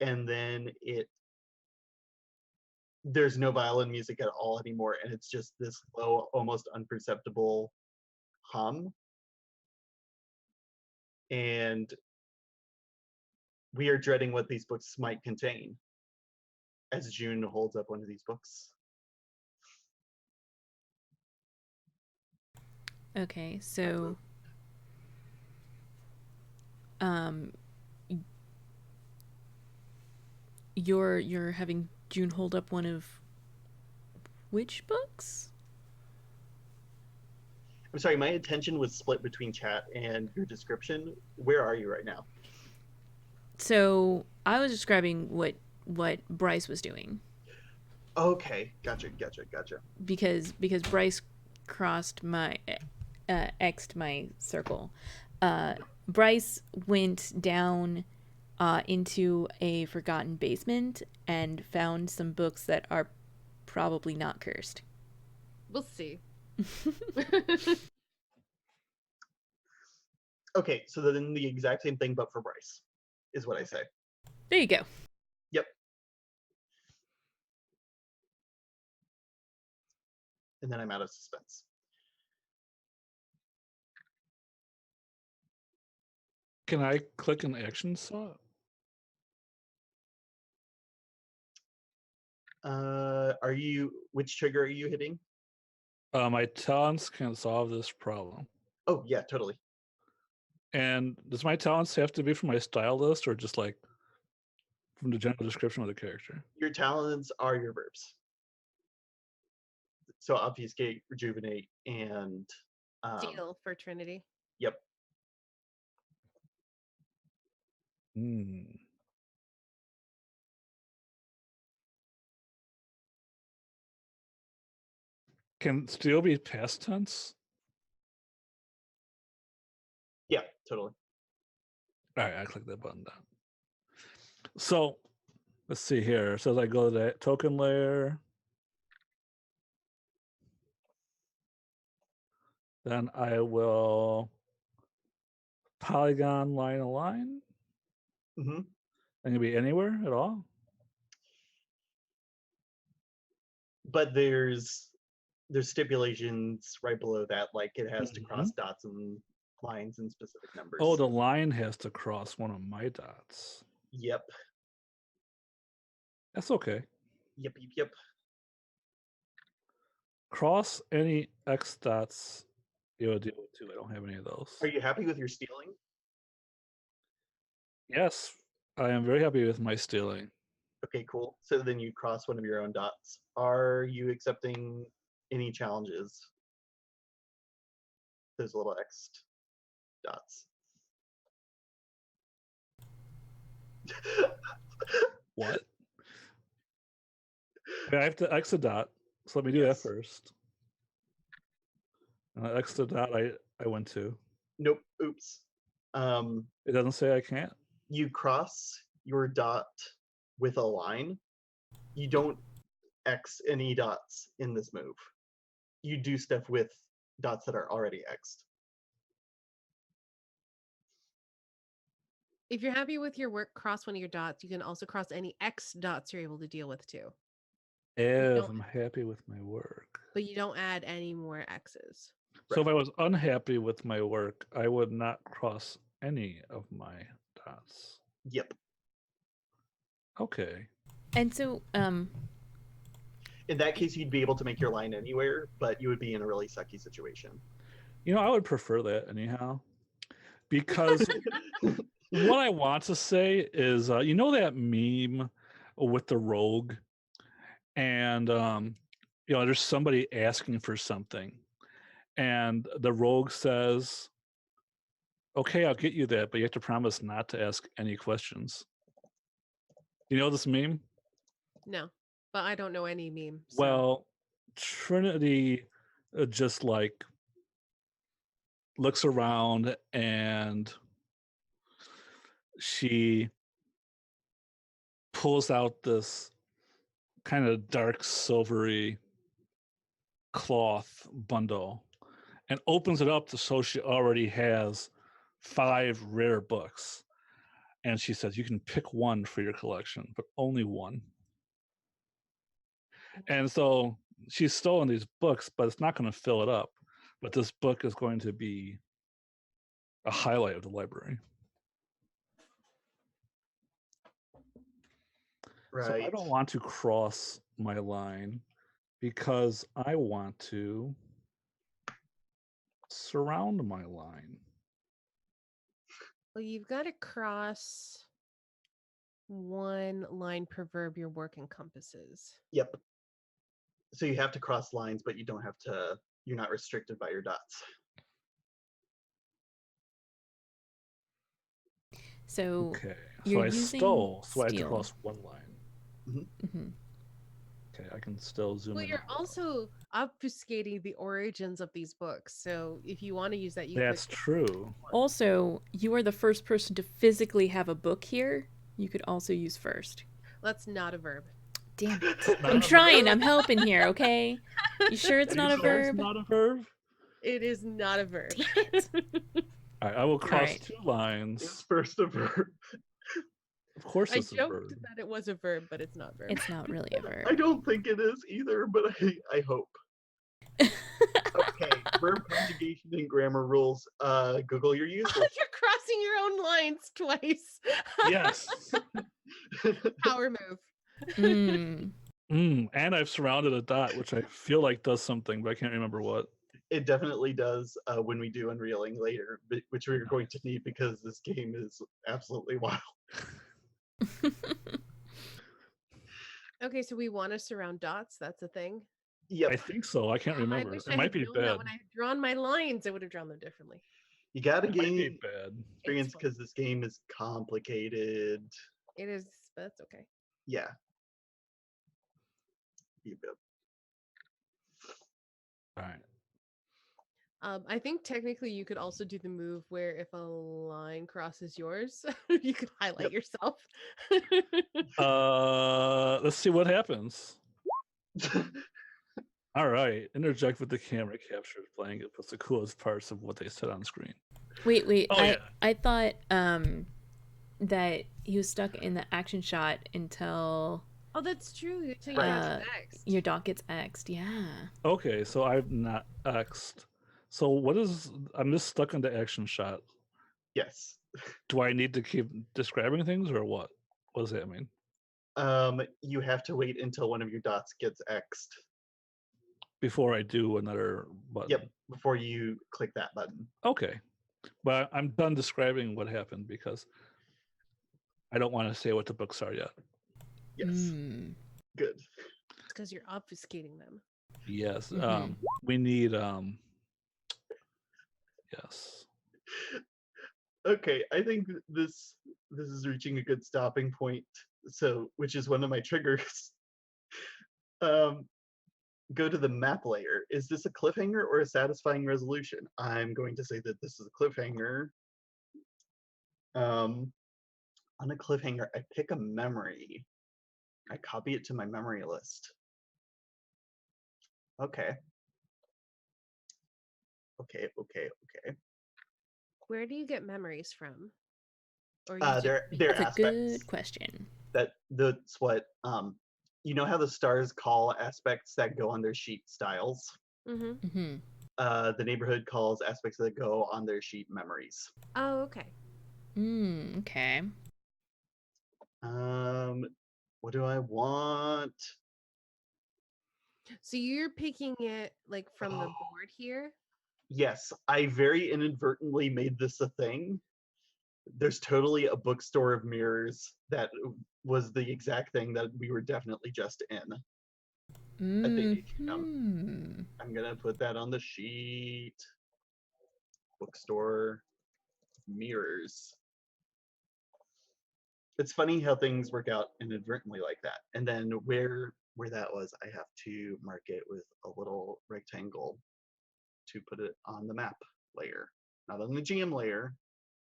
and then there's no violin music at all anymore, and it's just this low, almost imperceptible hum. And we are dreading what these books might contain as June holds up one of these books. Okay, so you're having June hold up one of which books? I'm sorry, my attention was split between chat and your description. Where are you right now? So I was describing what Bryce was doing. Okay, gotcha. Because Bryce crossed my x'd my circle. Bryce went down into a forgotten basement and found some books that are probably not cursed. We'll see. Okay, so then the exact same thing, but for Bryce, is what I say. There you go. Yep. And then I'm out of suspense. Can I click an action slot? Which trigger are you hitting? My talents can solve this problem. Oh, yeah, totally. And does my talents have to be from my style list or just like from the general description of the character? Your talents are your verbs. So Obfuscate, Rejuvenate, and Deal for Trinity. Yep. Can steal be past tense? Yeah, totally. All right, I click that button down. So let's see here. It says I go to that token layer. Then I will polygon line align. Mm-hmm. That can be anywhere at all. But there's stipulations right below that, like it has to cross dots and lines in specific numbers. Oh, the line has to cross one of my dots. Yep. That's okay. Yep. Cross any X dots you'll deal with too. I don't have any of those. Are you happy with your stealing? Yes, I am very happy with my stealing. Okay, cool. So then you cross one of your own dots. Are you accepting any challenges? Those little X dots. What? I have to X a dot, so let me do that first. And X the dot I went to. Nope. Oops. It doesn't say I can't. You cross your dot with a line. You don't X any dots in this move. You do stuff with dots that are already X'd. If you're happy with your work, cross one of your dots. You can also cross any X dots you're able to deal with too. If I'm happy with my work. But you don't add any more X's. So if I was unhappy with my work, I would not cross any of my dots. Yep. Okay. And so, in that case, you'd be able to make your line anywhere, but you would be in a really sucky situation. You know, I would prefer that anyhow, because what I want to say is, you know, that meme with the rogue, and you know, there's somebody asking for something, and the rogue says, "Okay, I'll get you that, but you have to promise not to ask any questions." You know this meme? No, but I don't know any meme. So. Well, Trinity just like looks around and she pulls out this kind of dark silvery cloth bundle and opens it up to so she already has 5 rare books. And she says, "You can pick one for your collection, but only one." And so she's stolen these books, but it's not going to fill it up. But this book is going to be a highlight of the library. So I Right. don't want to cross my line because I want to surround my line. Well, you've got to cross one line per verb your work encompasses. Yep. So you have to cross lines, but you don't have to. You're not restricted by your dots. So Okay. you're So I using stole, so I have to steal. cross one line. Hmm. Okay, I can still zoom Well, in. you're also obfuscating the origins of these books. So if you want to use that, you That's click true. Also, you are the first person to physically have a book here. You could also use first. That's not a verb. Damn it. Not I'm a trying. verb? I'm helping here, okay? You sure it's Are not you a sure it's verb? not a verb? It is not a verb. Damn it. All right, I will cross right. 2 Is lines. first a verb. Of course I it's a joked verb. that it was a verb, but it's not a verb. It's not really a verb. I don't think it is either, but I hope. Okay, verb conjugation and grammar rules. Google your uses. You're crossing your own lines twice. Yes. Power move. And I've surrounded a dot, which I feel like does something, but I can't remember what. It definitely does when we do unreeling later, which we're going to need because this game is absolutely wild. Okay, so we want to surround dots. That's a thing. I Yep, think so. I can't I remember. wish It I might had be known bad. that when I had drawn my lines. I would have drawn them differently. you gotta It might be gain bad. experience It's fine. because this game is complicated. It is, but that's okay. Yeah. You go. All right. I think technically you could also do the move where if a line crosses yours, you could highlight yourself. Let's see what happens. All right. Interject with the camera captures playing. It puts the coolest parts of what they said on screen. Wait. Oh, yeah. I thought that he was stuck in the action shot until Oh, that's true. Until you got X. your dot gets X'd. Yeah. Okay, so I've not X'd. So what is, I'm just stuck in the action shot. Yes. Do I need to keep describing things or what? What does that mean? You have to wait until one of your dots gets X'd. Before I do another button? Yep, before you click that button. Okay. But I'm done describing what happened because I don't want to say what the books are yet. Yes. Good. It's because you're obfuscating them. Yes. Mhm. We need yes. Okay, I think this is reaching a good stopping point. So, which is one of my triggers. Go to the map layer. Is this a cliffhanger or a satisfying resolution? I'm going to say that this is a cliffhanger. On a cliffhanger, I pick a memory. I copy it to my memory list. Okay. Okay. Where do you get memories from? Or They're That's aspects. a good question. That's what you know how the stars call aspects that go on their sheet styles. Mm-hmm. The neighborhood calls aspects that go on their sheet memories. Oh, okay. Okay. What do I want? So you're picking it like from the board here? Yes, I very inadvertently made this a thing. There's totally a bookstore of mirrors that was the exact thing that we were definitely just in. at the atrium. Hmm. I'm gonna put that on the sheet. Bookstore mirrors. It's funny how things work out inadvertently like that. And then where that was, I have to mark it with a little rectangle to put it on the map layer, not on the GM layer.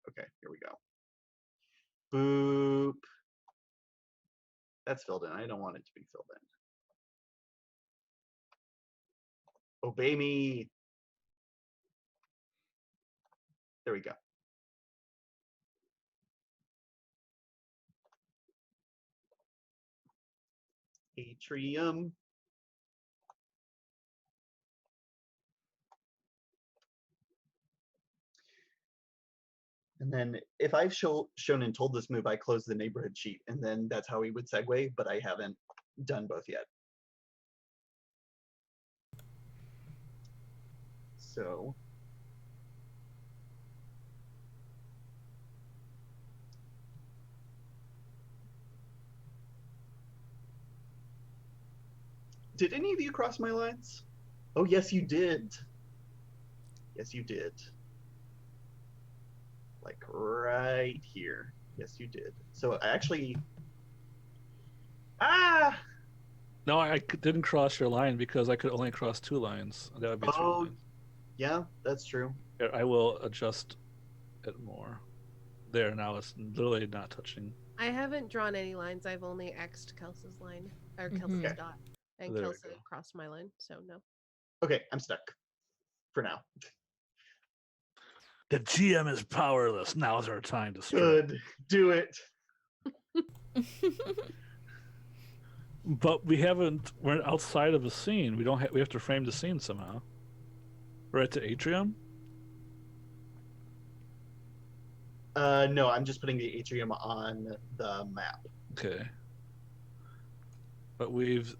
Okay, here we go. Boop. That's filled in. I don't want it to be filled in. Obey me. There we go. Atrium. And then if I've shown and told this move, I close the neighborhood sheet, and then that's how we would segue, but I haven't done both yet. So did any of you cross my lines? Oh, yes, you did. Yes, you did. Like right here. Yes, you did. So I actually... Ah! No, I didn't cross your line because I could only cross 2 lines. That would be 3 Oh, lines. yeah, that's true. Here, I will adjust it more. There, now it's literally not touching. I haven't drawn any lines. I've only X'd Kelsey's line or Kelsey's Okay. dot, and There we Kelsey go. crossed my line. So no. Okay, I'm stuck for now. The GM is powerless. Now's our time to strike. Good. Do it. But we haven't. We're outside of the scene. We don't. We have to frame the scene somehow. We're at the atrium. No, I'm just putting the atrium on the map. Okay. But we've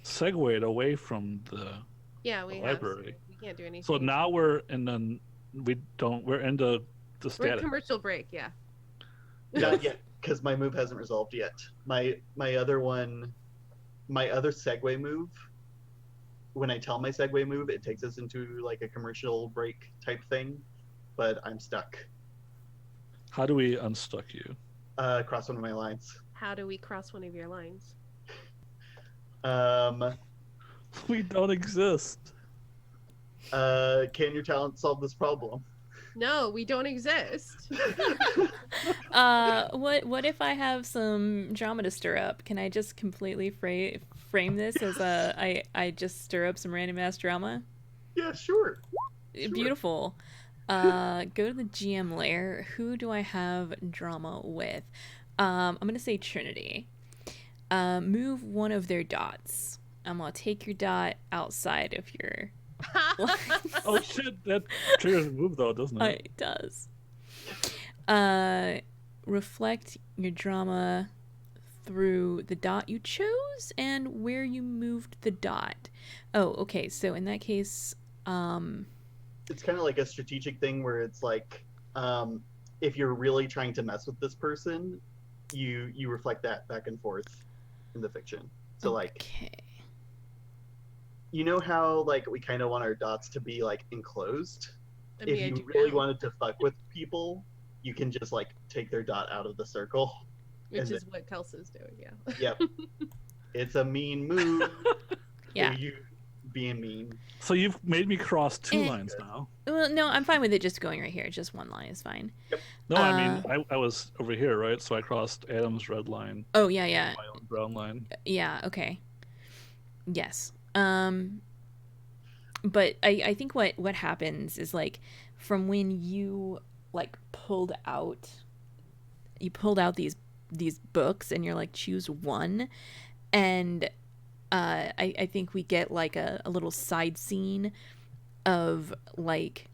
segued away from the Yeah, we have. library. We can't do anything. So now we're in the. We're in the we're in static. commercial break. Yeah. Not yet, because my move hasn't resolved yet. My other segue move, when I tell my segue move, it takes us into like a commercial break type thing, but I'm stuck. How do we unstuck you? Cross one of my lines. How do we cross one of your lines? We don't exist. Can your talent solve this problem? No, we don't exist. What if I have some drama to stir up? Can I just completely frame this as I just stir up some random ass drama? Yeah, sure. Beautiful. Go to the GM layer. Who do I have drama with? I'm gonna say Trinity. Move one of their dots. I'm gonna take your dot outside of your. Oh shit! That triggers a move though, doesn't it? It does. Reflect your drama through the dot you chose and where you moved the dot. Oh, okay. So in that case, It's kind of like a strategic thing where it's like, if you're really trying to mess with this person, you reflect that back and forth in the fiction. So like, okay. you know how like we kind of want our dots to be like enclosed? I mean, If I you do really now, wanted to fuck with people, you can just like take their dot out of the circle. which and is what Kelsey's doing. Yeah. Yep. It's a mean move. Yeah. You being mean. So you've made me cross 2 Eh. lines now. Well, no, I'm fine with it just going right here. Just one line is fine. No, I mean I was over here, right? So I crossed Adam's red line, Oh yeah, yeah, my own brown line. yeah. Okay. Yes. But I think what happens is like from when you like pulled out these books and you're like choose one, and I think we get like a little side scene of like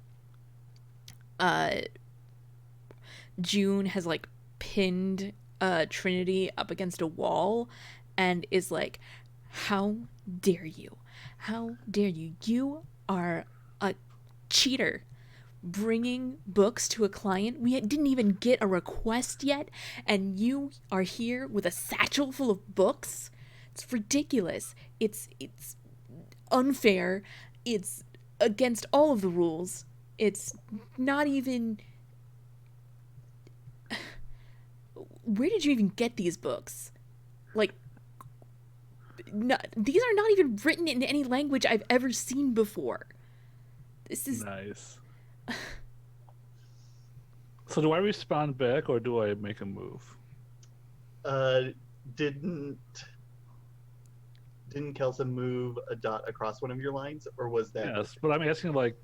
June has like pinned Trinity up against a wall and is like, how dare you? How dare you? You are a cheater. Bringing books to a client. We didn't even get a request yet, and you are here with a satchel full of books. It's ridiculous. It's unfair. It's against all of the rules. It's not even. Where did you even get these books? Like, these are not even written in any language I've ever seen before. This is Nice. So do I respond back or do I make a move? Didn't Kelsa move a dot across one of your lines, or was that? Yes, but I'm asking like,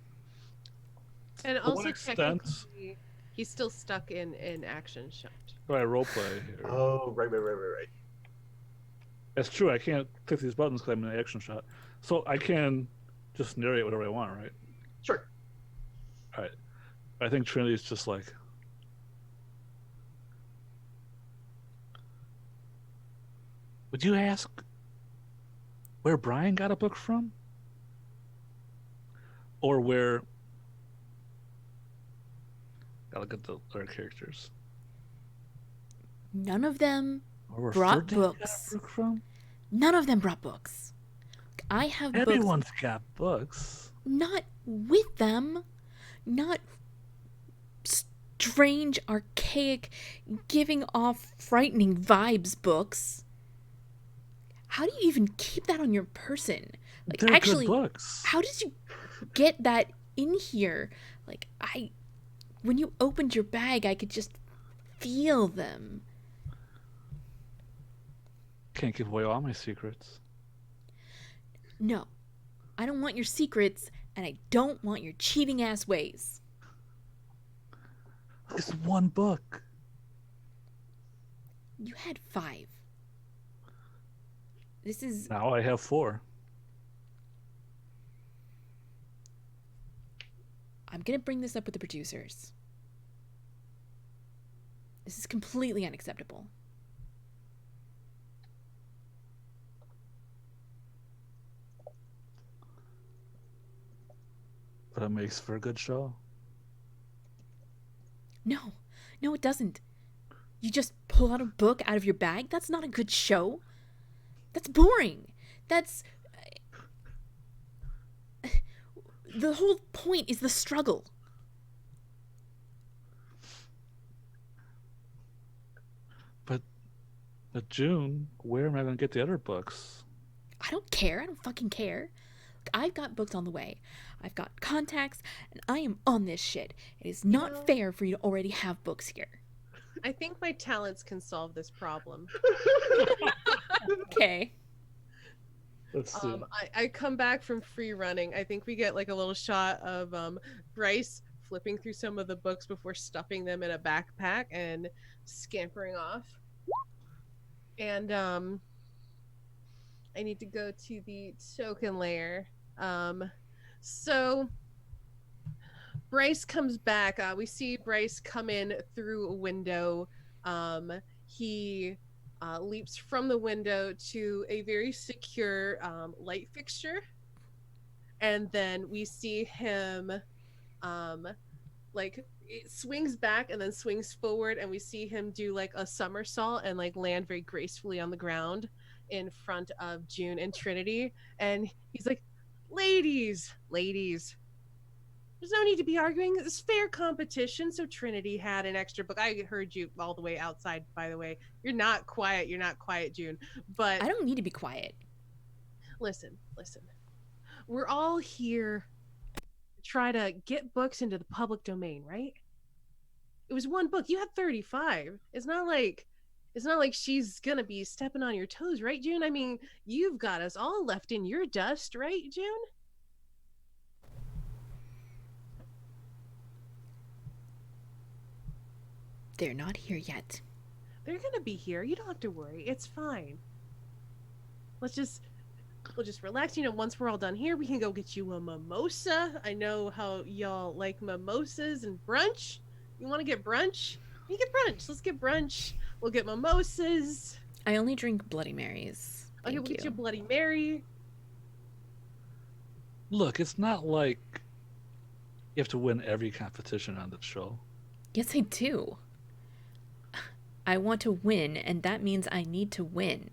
And to what also extent technically, he's still stuck in action shot. do I roleplay here? Oh, right. That's true. I can't click these buttons because I'm in an action shot. So I can just narrate whatever I want, right? Sure. All right. I think Trinity's just like, would you ask where Brian got a book from? Or where... Gotta look at the other characters. none of them Or where brought Ferdinand got books. a book from? None of them brought books. I have books Everyone's got books. not with them, not strange, archaic, giving off frightening vibes books. How do you even keep that on your person? Like, They're actually, good books. how did you get that in here? Like, when you opened your bag, I could just feel them. Can't give away all my secrets. No, I don't want your secrets, and I don't want your cheating ass ways. It's one book. You had 5. This is... Now I have 4. I'm gonna bring this up with the producers. This is completely unacceptable. But it makes for a good show. No, it doesn't. You just pull out a book out of your bag? That's not a good show. That's boring. That's... The whole point is the struggle. But June, where am I going to get the other books? I don't care. I don't fucking care. I've got books on the way. I've got contacts, and I am on this shit. It is not fair for you to already have books here. I think my talents can solve this problem. Okay. Let's see. I come back from free running. I think we get like a little shot of Bryce flipping through some of the books before stuffing them in a backpack and scampering off. And I need to go to the token layer. So Bryce comes back. We see Bryce come in through a window. He leaps from the window to a very secure light fixture. And then we see him like it swings back and then swings forward, and we see him do like a somersault and like land very gracefully on the ground in front of June and Trinity. And he's like, ladies, there's no need to be arguing. It's fair competition. So Trinity had an extra book. I heard you all the way outside, by the way. You're not quiet, June. But I don't need to be quiet. listen. We're all here to try to get books into the public domain, right? It was one book. You had 35. It's not like she's gonna be stepping on your toes, right, June? I mean, you've got us all left in your dust, right, June? They're not here yet. They're gonna be here. You don't have to worry. It's fine. We'll just relax. You know, once we're all done here, we can go get you a mimosa. I know how y'all like mimosas and brunch. You want to get brunch? You get brunch. Let's get brunch. We'll get mimosas. I only drink Bloody Marys. Okay, we'll get you a Bloody Mary. Look, it's not like you have to win every competition on the show. Yes, I do. I want to win, and that means I need to win.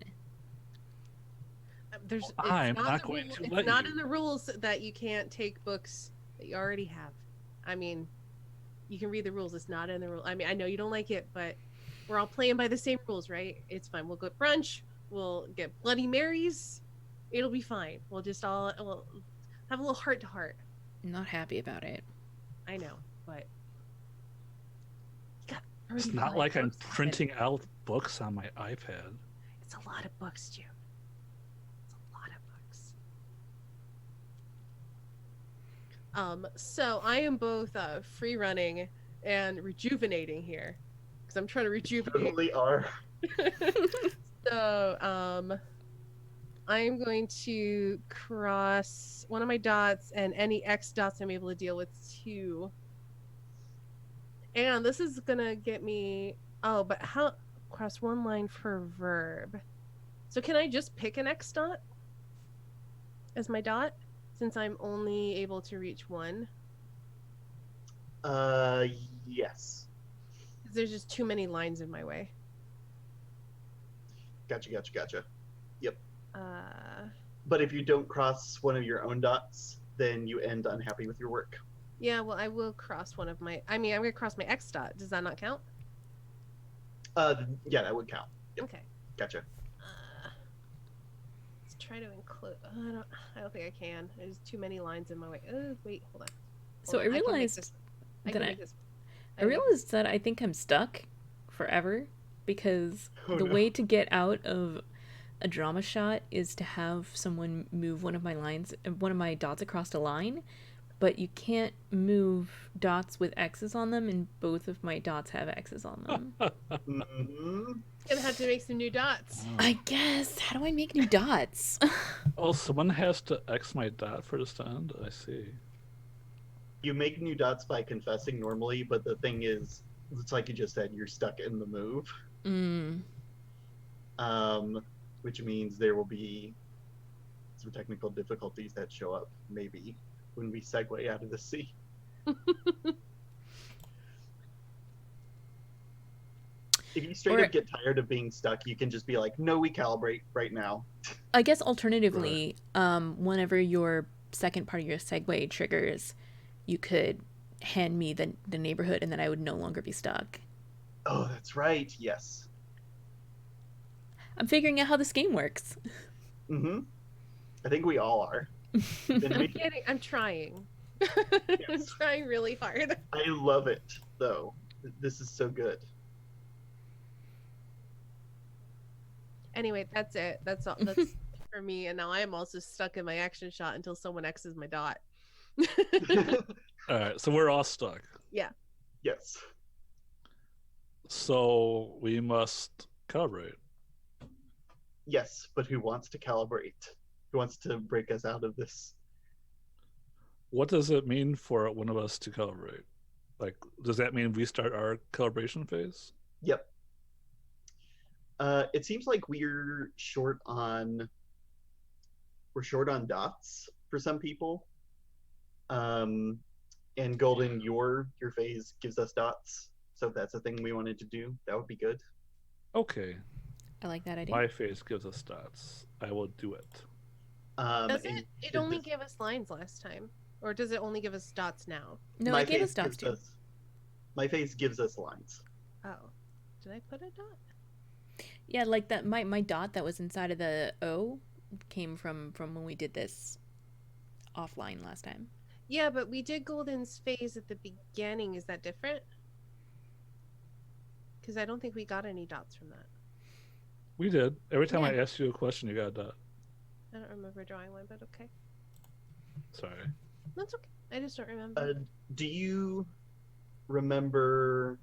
There's I'm not going to it's let not you. in the rules that you can't take books that you already have. I mean, you can read the rules. It's not in the rule. I mean, I know you don't like it, but we're all playing by the same rules, right? It's fine. We'll go to brunch. We'll get Bloody Marys. It'll be fine. We'll have a little heart to heart. Not happy about it. I know, but you got It's not 35 like I'm books already. printing out books on my iPad. It's a lot of books, June. It's a lot of books. So I am both free running and rejuvenating here because I'm trying to rejuvenate. Totally are. So I am going to cross one of my dots, and any X dots I'm able to deal with 2. And this is gonna get me. Oh, but how cross one line for verb? So can I just pick an X dot as my dot since I'm only able to reach 1? Yes. There's just too many lines in my way. Gotcha. Yep. Uh, But if you don't cross one of your own dots, then you end unhappy with your work. yeah. Well, I will cross one of my. I mean, I'm gonna cross my X dot. Does that not count? Yeah, that would count. Yep. Okay. Gotcha. Let's try to include. I don't think I can. There's too many lines in my way. Wait, hold on. So Hold I on, can make realized this- that can I- make this- I realized that I think I'm stuck forever because Oh, the no. way to get out of a drama shot is to have someone move one of my dots across a line, but you can't move dots with X's on them, and both of my dots have X's on them. Mm-hmm. Gonna have to make some new dots. I guess. How do I make new dots? Oh, someone has to X my dot for this to end? I see. You make new dots by confessing normally, but the thing is, it's like you just said, you're stuck in the move. Which means there will be some technical difficulties that show up, maybe, when we segue out of the sea. If you straight Or- up get tired of being stuck, you can just be like, no, we calibrate right now. I guess alternatively, whenever your second part of your segue triggers, you could hand me the neighborhood and then I would no longer be stuck. Oh, that's right. Yes. I'm figuring out how this game works. Mm-hmm. I think we all are. Then I'm we- kidding. I'm trying. I'm Yes. trying really hard. I love it, though. This is so good. Anyway, that's it. That's all. That's for me. And now I am also stuck in my action shot until someone X's my dot. All right, so we're all stuck. Yes. So we must calibrate. Yes, but who wants to calibrate? Who wants to break us out of this? What does it mean for one of us to calibrate? Like, does that mean we start our calibration phase? Yep. It seems like we're short on dots for some people. And Golden, your phase gives us dots. So if that's a thing we wanted to do, that would be good. Okay, I like that idea. my phase gives us dots. I will do it. Does And it? It only this- gave us lines last time, or does it only give us dots now? No, my it gave phase us dots gives too. my phase gives us lines. Oh, did I put a dot? Yeah, like that. My dot that was inside of the O came from when we did this offline last time. Yeah, but we did Golden's phase at the beginning. Is that different? Because I don't think we got any dots from that. We did. Every time I Yeah. asked you a question, you got a dot. I don't remember drawing one, but okay. Sorry. That's okay. I just don't remember. Do you remember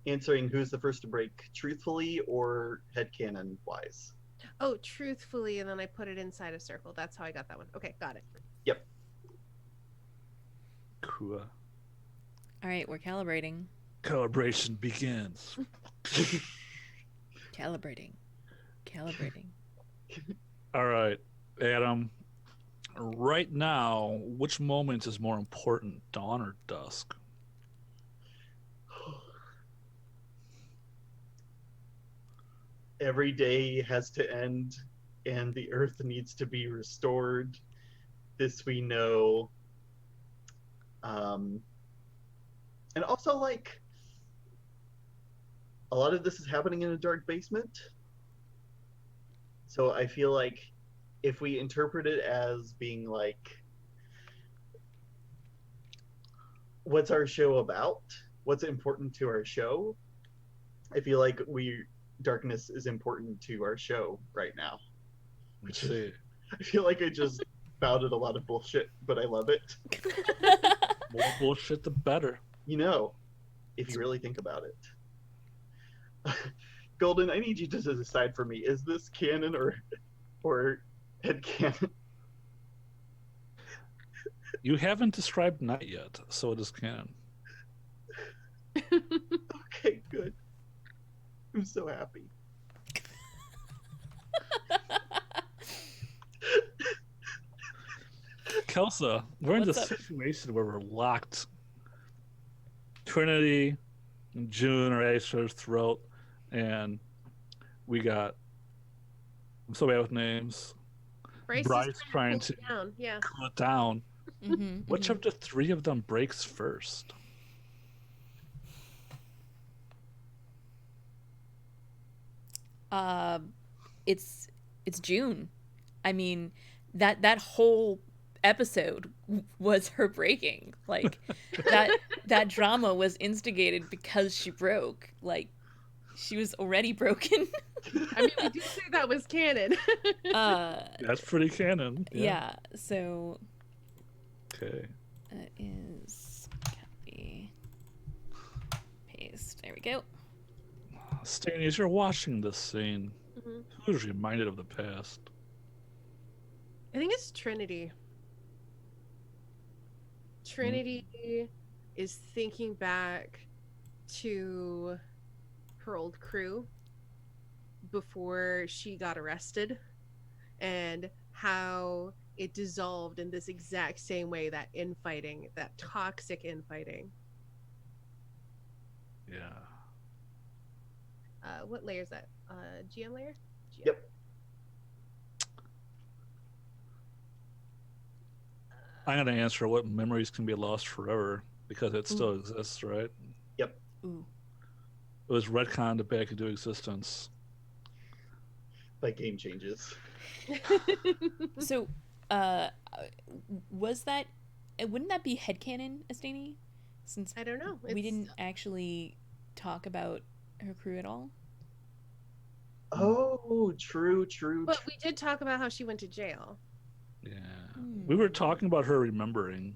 answering who's the first to break truthfully or headcanon wise? Oh, truthfully, and then I put it inside a circle. That's how I got that one. Okay, got it. Cool. All right, we're calibrating. Calibration begins. Calibrating. All right, Adam. Right now, which moment is more important, dawn or dusk? Every day has to end and the Earth needs to be restored. This we know. Um, and also, like, a lot of this is happening in a dark basement. So I feel like if we interpret it as being like, what's our show about? What's important to our show? I feel like darkness is important to our show right now. Let's see. I feel like I just spouted a lot of bullshit, but I love it. More bullshit, the better. You know, if you really think about it. Golden, I need you to decide for me: is this canon or head canon? You haven't described night yet, so it is canon. Okay, good. I'm so happy. Kelsa, we're in What's this up? situation where we're locked. Trinity, June are at each other's throat, and we got. I'm so bad with names. Bryce Bryce is trying pull to it down. Yeah. cool it down. Mm-hmm, Which of the three of them breaks first? it's June. I mean, that whole episode was her breaking. Like that drama was instigated because she broke. Like she was already broken. I mean, we did say that was canon. That's pretty canon. Yeah. So Okay. that is copy paste. There we go. Stanley, as you're watching this scene, Mhm. who's reminded of the past? I think it's Trinity. Trinity is thinking back to her old crew before she got arrested and how it dissolved in this exact same way, that infighting, that toxic infighting. Yeah. What layer is that? GM layer? GM. Yep. I'm going to answer what memories can be lost forever because it still exists, right? Yep. Ooh. It was retconned back into existence. Like game changes. So, was that? Wouldn't that be headcanon, Estini? Since I don't know. we didn't actually talk about her crew at all. Oh, true. But we did talk about how she went to jail. Yeah. We were talking about her remembering.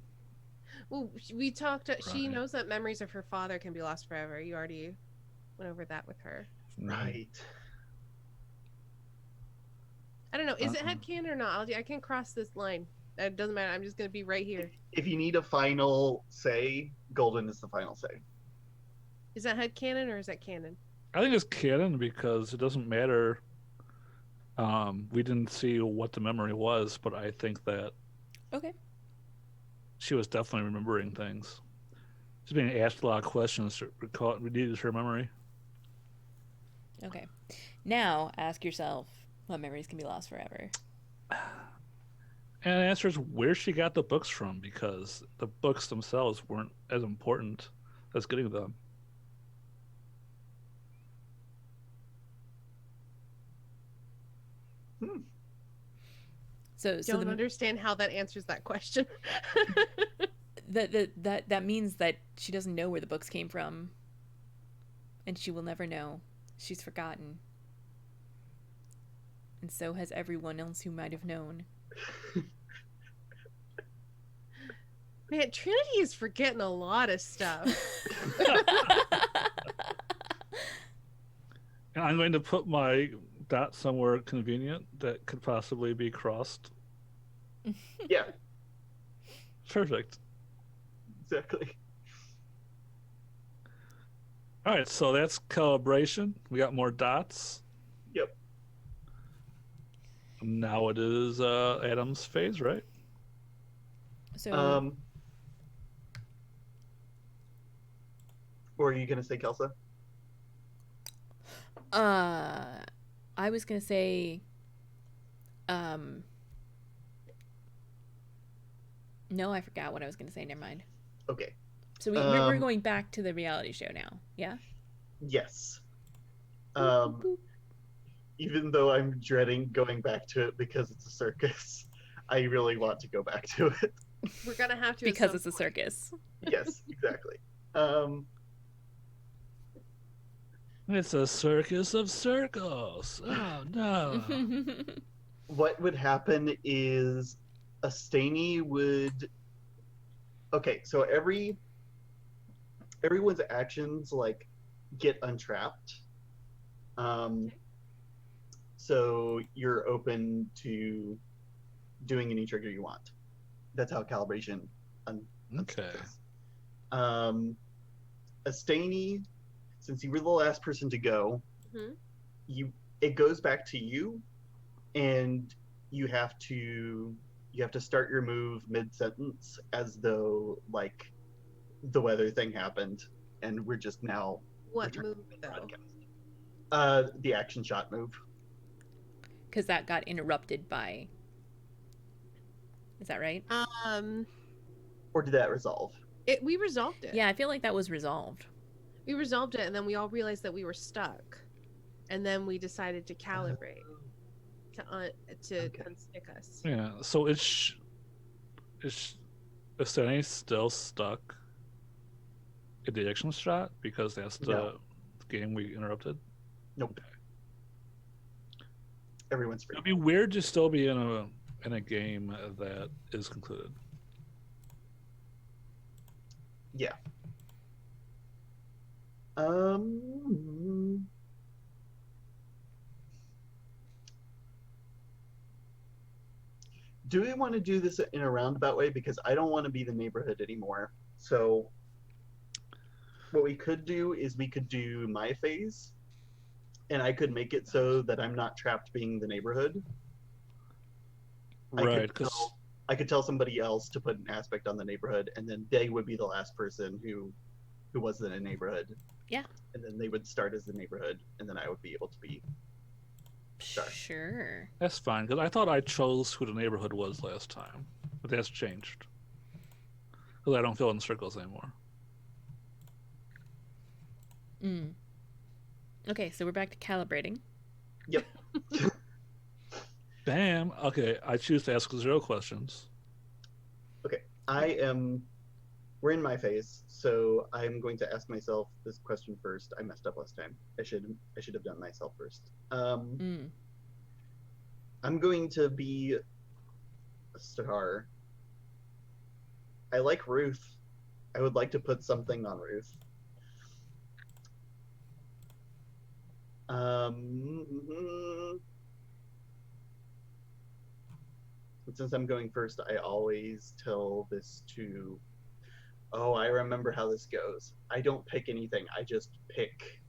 Well, we talked. She Right. knows that memories of her father can be lost forever. You already went over that with her. Right. I don't know. Is it headcanon or not? I can cross this line. It doesn't matter. I'm just gonna be right here. If you need a final say, Golden is the final say. Is that headcanon or is that canon? I think it's canon because it doesn't matter. We didn't see what the memory was, but I think that Okay. she was definitely remembering things. She's being asked a lot of questions to renew her memory. Okay. Now ask yourself, what memories can be lost forever? And the answer is where she got the books from, because the books themselves weren't as important as getting them. So Don't understand how that answers that question. that means that she doesn't know where the books came from, and she will never know. She's forgotten, and so has everyone else who might have known. Man, Trinity is forgetting a lot of stuff. And I'm going to put my dot somewhere convenient that could possibly be crossed. Yeah, Perfect. exactly. All right, so that's calibration. We got more dots. Yep. Now it is Adam's phase, right? So Or are you gonna say Kelsa? I was gonna say Um. No, I forgot what I was going to say. Never mind. Okay. So we're going back to the reality show now. Yeah. Yes. Boop, boop, boop. Even though I'm dreading going back to it because it's a circus, I really want to go back to it. We're gonna have to at Because some it's a point. circus. Yes, exactly. It's a circus of circles. Oh no. What would happen is a Staney would. Okay, so everyone's actions like get untrapped. Um, so you're open to doing any trigger you want. That's how calibration Okay. A Staney, since you were the last person to go, Mhm. it goes back to you, and you have to start your move mid sentence as though like the weather thing happened, and we're just now What returning move to the though? broadcast. The action shot move. Because that got interrupted by. Is that right? Or did that resolve? We resolved it. Yeah, I feel like that was resolved. We resolved it, and then we all realized that we were stuck, and then we decided to calibrate to Okay. unstick us. Yeah. So is Stanny still stuck in the action shot because that's the No. game we interrupted? Nope. Everyone's free. It'd be weird to still be in a game that is concluded. Yeah. Do we want to do this in a roundabout way? Because I don't want to be the neighborhood anymore. So what we could do is we could do my phase, and I could make it so that I'm not trapped being the neighborhood. Right, because I could tell somebody else to put an aspect on the neighborhood, and then they would be the last person who wasn't a neighborhood. Yeah. And then they would start as the neighborhood, and then I would be able to be. Sure. that's fine. Because I thought I chose who the neighborhood was last time, but that's changed. Because I don't fill in circles anymore. Okay, so we're back to calibrating. Yep. Bam. Okay, I choose to ask 0 questions. Okay, we're in my phase, so I'm going to ask myself this question first. I messed up last time. I should have done myself first. I'm going to be a star. I like Ruth. I would like to put something on Ruth. Since I'm going first, I always tell this to. Oh, I remember how this goes. I don't pick anything. I just pick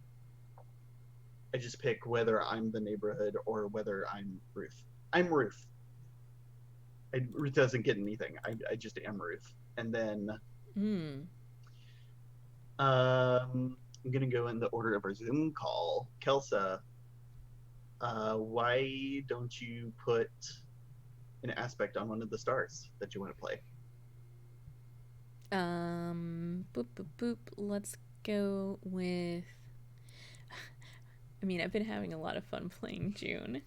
whether I'm the neighborhood or whether I'm Ruth. I'm Ruth. Ruth doesn't get anything. I just am Ruth. And then I'm gonna go in the order of our Zoom call. Kelsa, why don't you put an aspect on one of the stars that you want to play? Boop boop boop. Let's go with. I mean, I've been having a lot of fun playing June.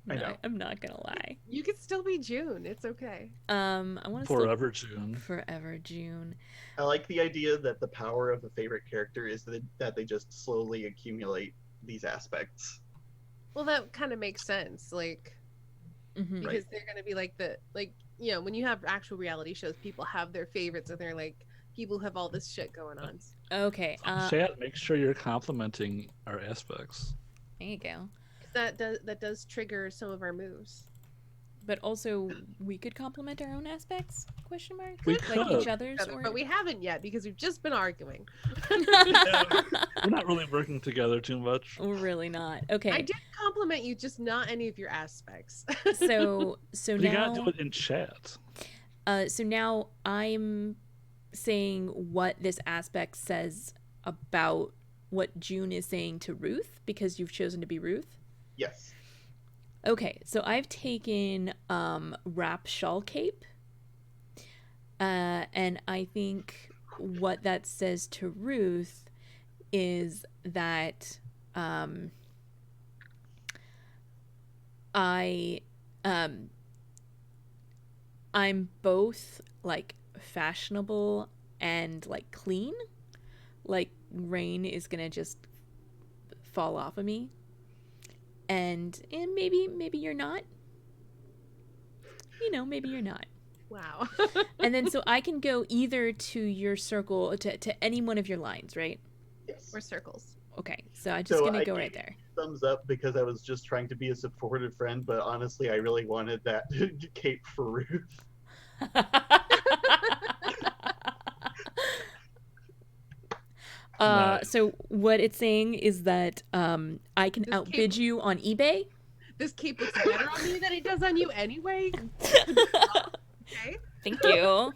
I know. I'm not gonna lie. You could still be June. It's okay. I want to Forever June. Forever June. I like the idea that the power of a favorite character is that they just slowly accumulate these aspects. Well, that kind of makes sense, like because they're gonna be like when you have actual reality shows, people have their favorites, and they're like people who have all this shit going on. Okay. Chat, make sure you're complimenting our aspects. There you go. That does trigger some of our moves. But also, we could complement our own aspects? Question mark. We like could. each other's, But we haven't yet because we've just been arguing. We're not really working together too much. We're really not. Okay. I did compliment you, just not any of your aspects. So You now gotta do it in chat. so now I'm saying what this aspect says about what June is saying to Ruth because you've chosen to be Ruth. Yes. Okay, so I've taken wrap shawl cape, and I think what that says to Ruth is that I um, I'm both like fashionable and like clean. Like rain is gonna just fall off of me, and maybe you're not. Maybe you're not. Wow. And then so I can go either to your circle to any one of your lines, right? Yes. Or circles. Okay, so I'm just So gonna I go gave right there. thumbs up because I was just trying to be a supportive friend, but honestly, I really wanted that cape for Ruth. Nice. So what it's saying is that I can This cape outbid you on eBay. this cape looks better on me than it does on you anyway. Okay. Thank you.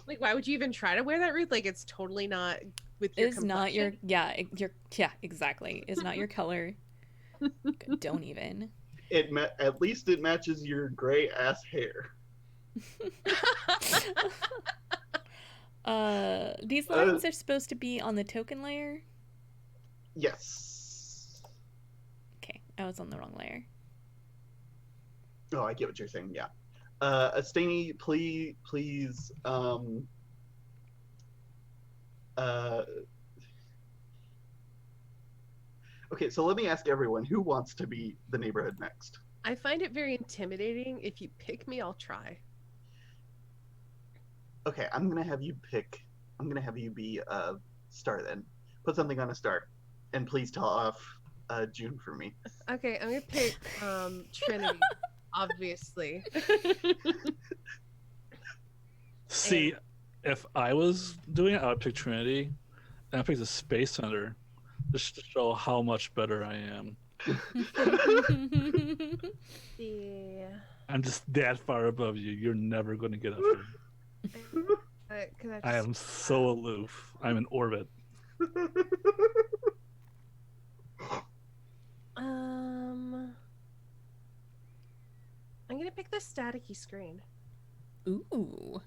Like, why would you even try to wear that, Ruth? Like, it's totally not with your Is not your complexion. yeah, exactly. Is not your color. Don't even. At least it matches your gray ass hair. These Uh, lines are supposed to be on the token layer. yes. Okay, I was on the wrong layer. Oh, I get what you're saying. Yeah. Astani, please. Uh, okay, so let me ask everyone who wants to be the neighborhood next. I find it very intimidating. If you pick me, I'll try. Okay, I'm gonna have you pick. I'm gonna have you be a star then. Put something on a star, and please tell off June for me. Okay, I'm gonna pick Trinity, obviously. See, if I was doing it, I would pick Trinity, and I pick the Space Center just to show how much better I am. Yeah. I'm just that far above you. You're never going to get up here. I am so aloof. I'm in orbit. I'm gonna pick the staticky screen. Ooh.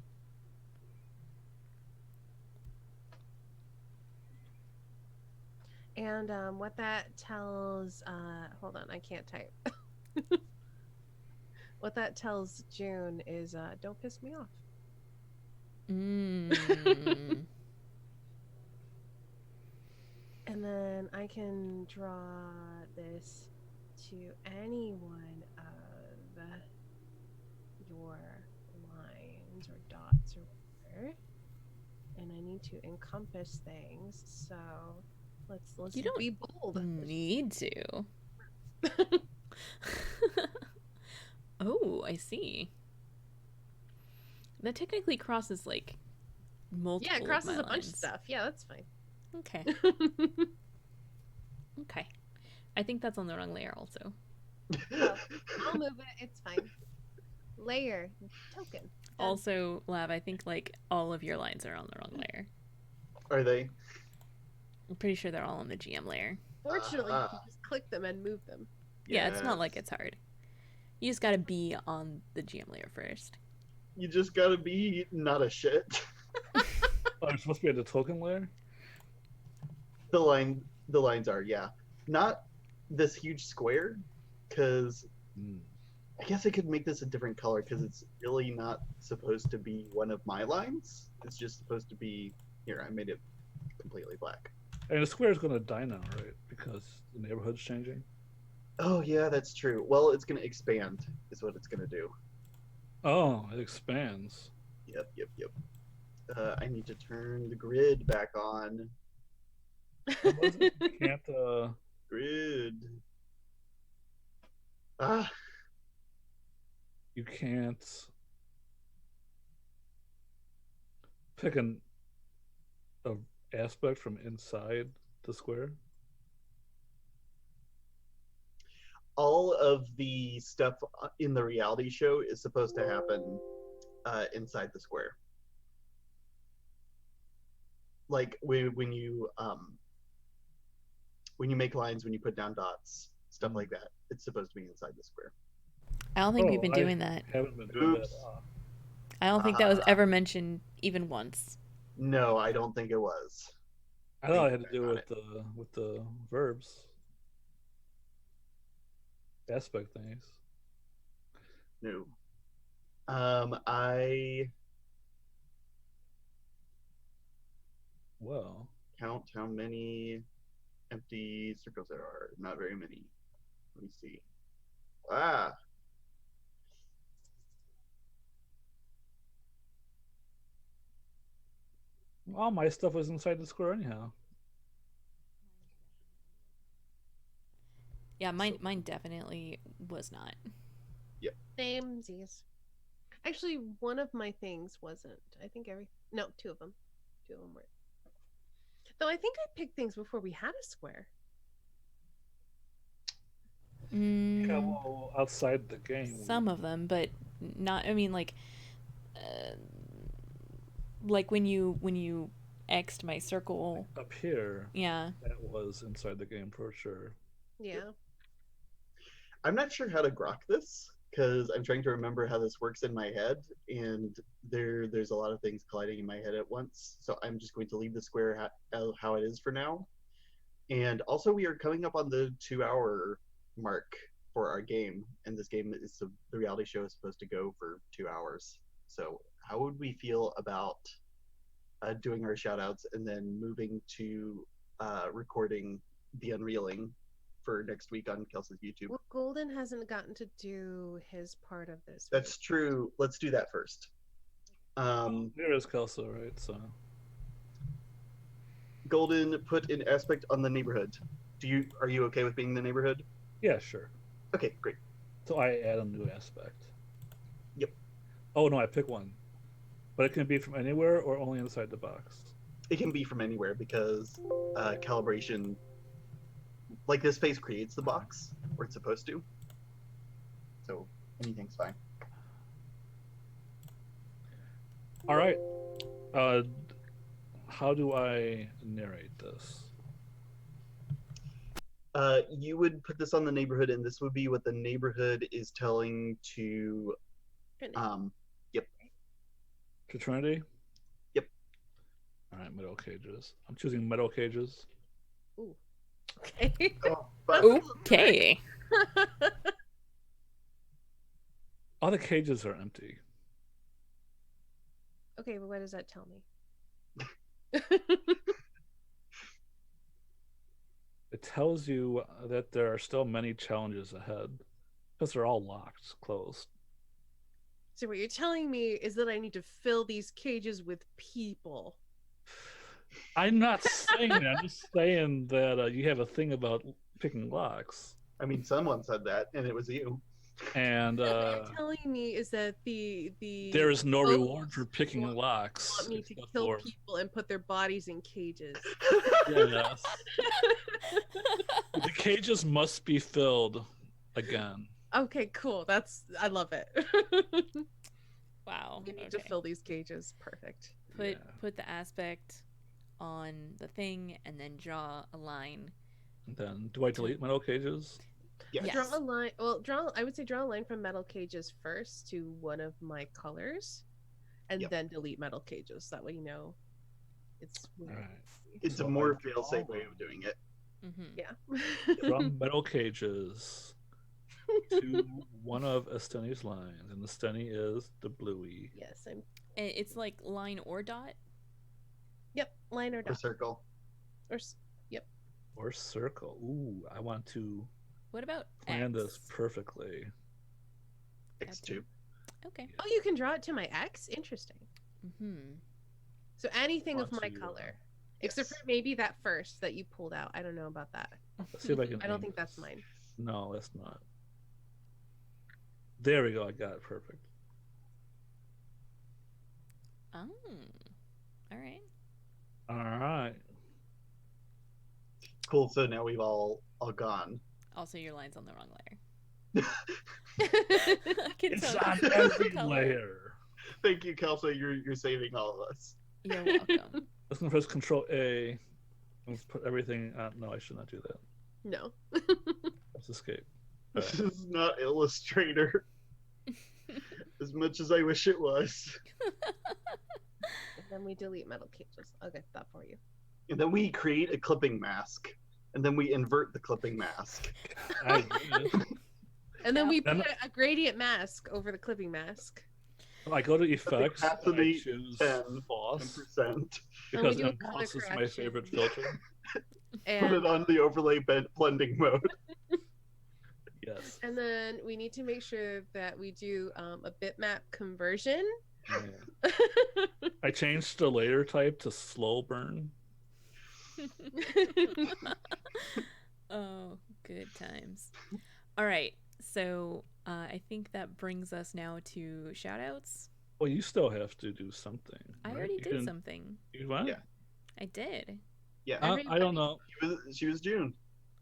And what that tells hold on, I can't type. What that tells June is don't piss me off. Mm. And then I can draw this to any one of your lines or dots or whatever. And I need to encompass things, so let's You don't be bold. need to. Oh, I see. That technically crosses like multiple. Yeah, it crosses of a my bunch of lines. stuff. Yeah, that's fine. Okay. Okay. I think that's on the wrong layer also. Well, I'll move it. It's fine. Layer token. Done. Also, Lav, I think like all of your lines are on the wrong layer. Are they? I'm pretty sure they're all on the GM layer. Fortunately, you can just click them and move them. Yeah, it's not like it's hard. You just gotta be on the GM layer first. You just gotta be not a shit. Oh, I'm supposed to be at the token layer? The lines are, yeah. Not this huge square, because I guess I could make this a different color because it's really not supposed to be one of my lines. It's just supposed to be, here, I made it completely black. And the square is going to die now, right? Because the neighborhood's changing. Oh yeah, that's true. Well, it's gonna expand, is what it's gonna do. Oh, it expands. Yep. I need to turn the grid back on. You can't. Grid. Ah. You can't pick an aspect from inside the square. All of the stuff in the reality show is supposed to happen inside the square. Like when you make lines, when you put down dots, stuff like that. It's supposed to be inside the square. I don't think Oh, we've been I doing that. haven't been doing that. Oops. I don't think that was ever mentioned even once. No, I don't think it was. I thought I had to Think do on with the verbs aspect things. No. I Well, count how many empty circles there are. Not very many. Let me see. Ah, all my stuff was inside the square anyhow. Yeah, mine definitely was not. Samesies. Actually, one of my things wasn't. I think no, two of them. Two of them were. Though I think I picked things before we had a square. Yeah, Mm, well, outside the game, some of them, but not. I mean, like when you xed my circle. up here, Yeah. that was inside the game for sure. Yeah. I'm not sure how to grok this because I'm trying to remember how this works in my head, and there's a lot of things colliding in my head at once. So I'm just going to leave the square how it is for now. And also, we are coming up on the 2 hour mark for our game, and this game is the reality show is supposed to go for 2 hours. So how would we feel about doing our shout outs and then moving to recording the unreeling for next week on Kelsey's YouTube? Well, Golden hasn't gotten to do his part of this. That's true. Let's do that first. There is Kelso, right? So Golden put an aspect on the neighborhood. Are you okay with being the neighborhood? yeah, sure. Okay, great. So I add a new aspect. Yep. Oh no, I pick one, but it can be from anywhere or only inside the box. It can be from anywhere because calibration, like this face creates the box where it's supposed to. So anything's fine. All right. How do I narrate this? You would put this on the neighborhood, and this would be what the neighborhood is telling to. Yep. To Trinity? Yep. All right, metal cages. I'm choosing metal cages. Ooh. Okay. Oh, but Okay. All the cages are empty. Okay, but what does that tell me? It tells you that there are still many challenges ahead because they're all locked, closed. So what you're telling me is that I need to fill these cages with people. I'm not saying that. I'm just saying that you have a thing about picking locks. I mean, someone said that, and it was you. And What you're telling me is that the there is no hosts reward for picking locks. want me to except kill for- people and put their bodies in cages. Yes. The cages must be filled again. Okay, cool. I love it. Wow. You need to fill these cages. Perfect. Put the aspect on the thing and then draw a line. And then, do I delete metal cages? Yes. Yes. Draw a line. Well, I would say draw a line from metal cages first to one of my colors, and Yep. then delete metal cages. That way, you know, it's All right. It's So a more I fail-safe draw way of doing it. Mm-hmm. yeah. From metal cages to one of Esteni's lines, and Esteni is the bluey. Yes, It's like line or dot. Yep, line or Or dot circle. yep. Or circle. Ooh, I want to What about plan X? this perfectly. X2. Okay. Oh, you can draw it to my X. Interesting. Mm-hmm. So anything of Want my to, color, except Yes. for maybe that first that you pulled out. I don't know about that. Let's see if I can. I don't aim think that's this. mine. No, that's not. There we go. I got it perfect. Oh. All right. All right. Cool. So now we've all gone. Also, your line's on the wrong layer. I can It's tell on you every color. layer. Thank you, Kelsey. You're saving all of us. You're welcome. Let's go press Control A. Let's put everything on. No, I should not do that. No. Obfuscate. This is not Illustrator as much as I wish it was. And then we delete metal cages. I'll get that for you. And then we create a clipping mask. And then we invert the clipping mask. I, And then we Then- put a gradient mask over the clipping mask. I go to effects and I Opacity choose 10, emboss 10%. because do a color emboss is my correction. favorite filter. Put And it on the overlay blending mode. Yes. and then we need to make sure that we do a bitmap conversion. Yeah. I changed the layer type to slow burn. Oh, good times. All right. So I think that brings us now to shoutouts. Well, you still have to do something. I right? already You did can- something. You what? Yeah. I did. Yeah, I don't know. she was June.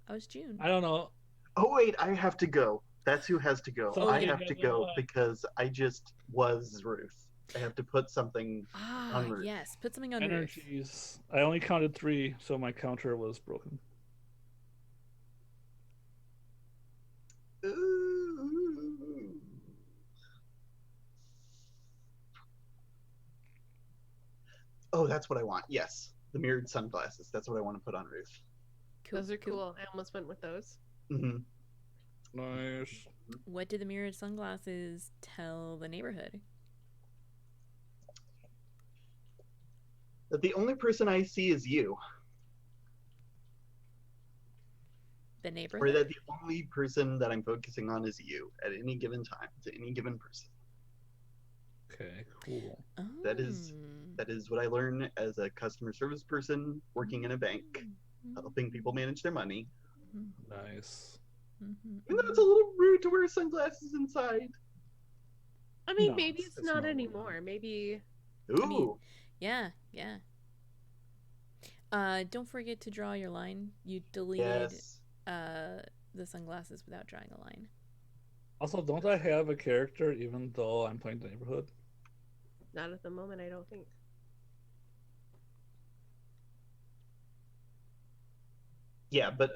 I was June. I don't know. Oh wait, I have to go. That's who has to go. So I you have to have a go lot. because I just was Ruth. I have to put something. Ah, on Ruth. yes. Put something on Ruth. Energies. I only counted 3, so my counter was broken. Ooh. Oh, that's what I want. Yes, the mirrored sunglasses. That's what I want to put on Ruth. Those are cool. I almost went with those. hmm Nice. What did the mirrored sunglasses tell the neighborhood? That the only person I see is you, The or neighborhood? that the only person that I'm focusing on is you at any given time, to any given person. Okay, cool. That is- Oh. That is what I learned as a customer service person working in a bank, helping people manage their money. Nice. Mhm, Even though it's a little rude to wear sunglasses inside. I mean, No, maybe it's it's not normal. anymore. Maybe Ooh. mean- Yeah, yeah. Don't forget to draw your line. You deleted Yes. the sunglasses without drawing a line. Also, don't I have a character even though I'm playing the neighborhood? not at the moment. I don't think. Yeah, but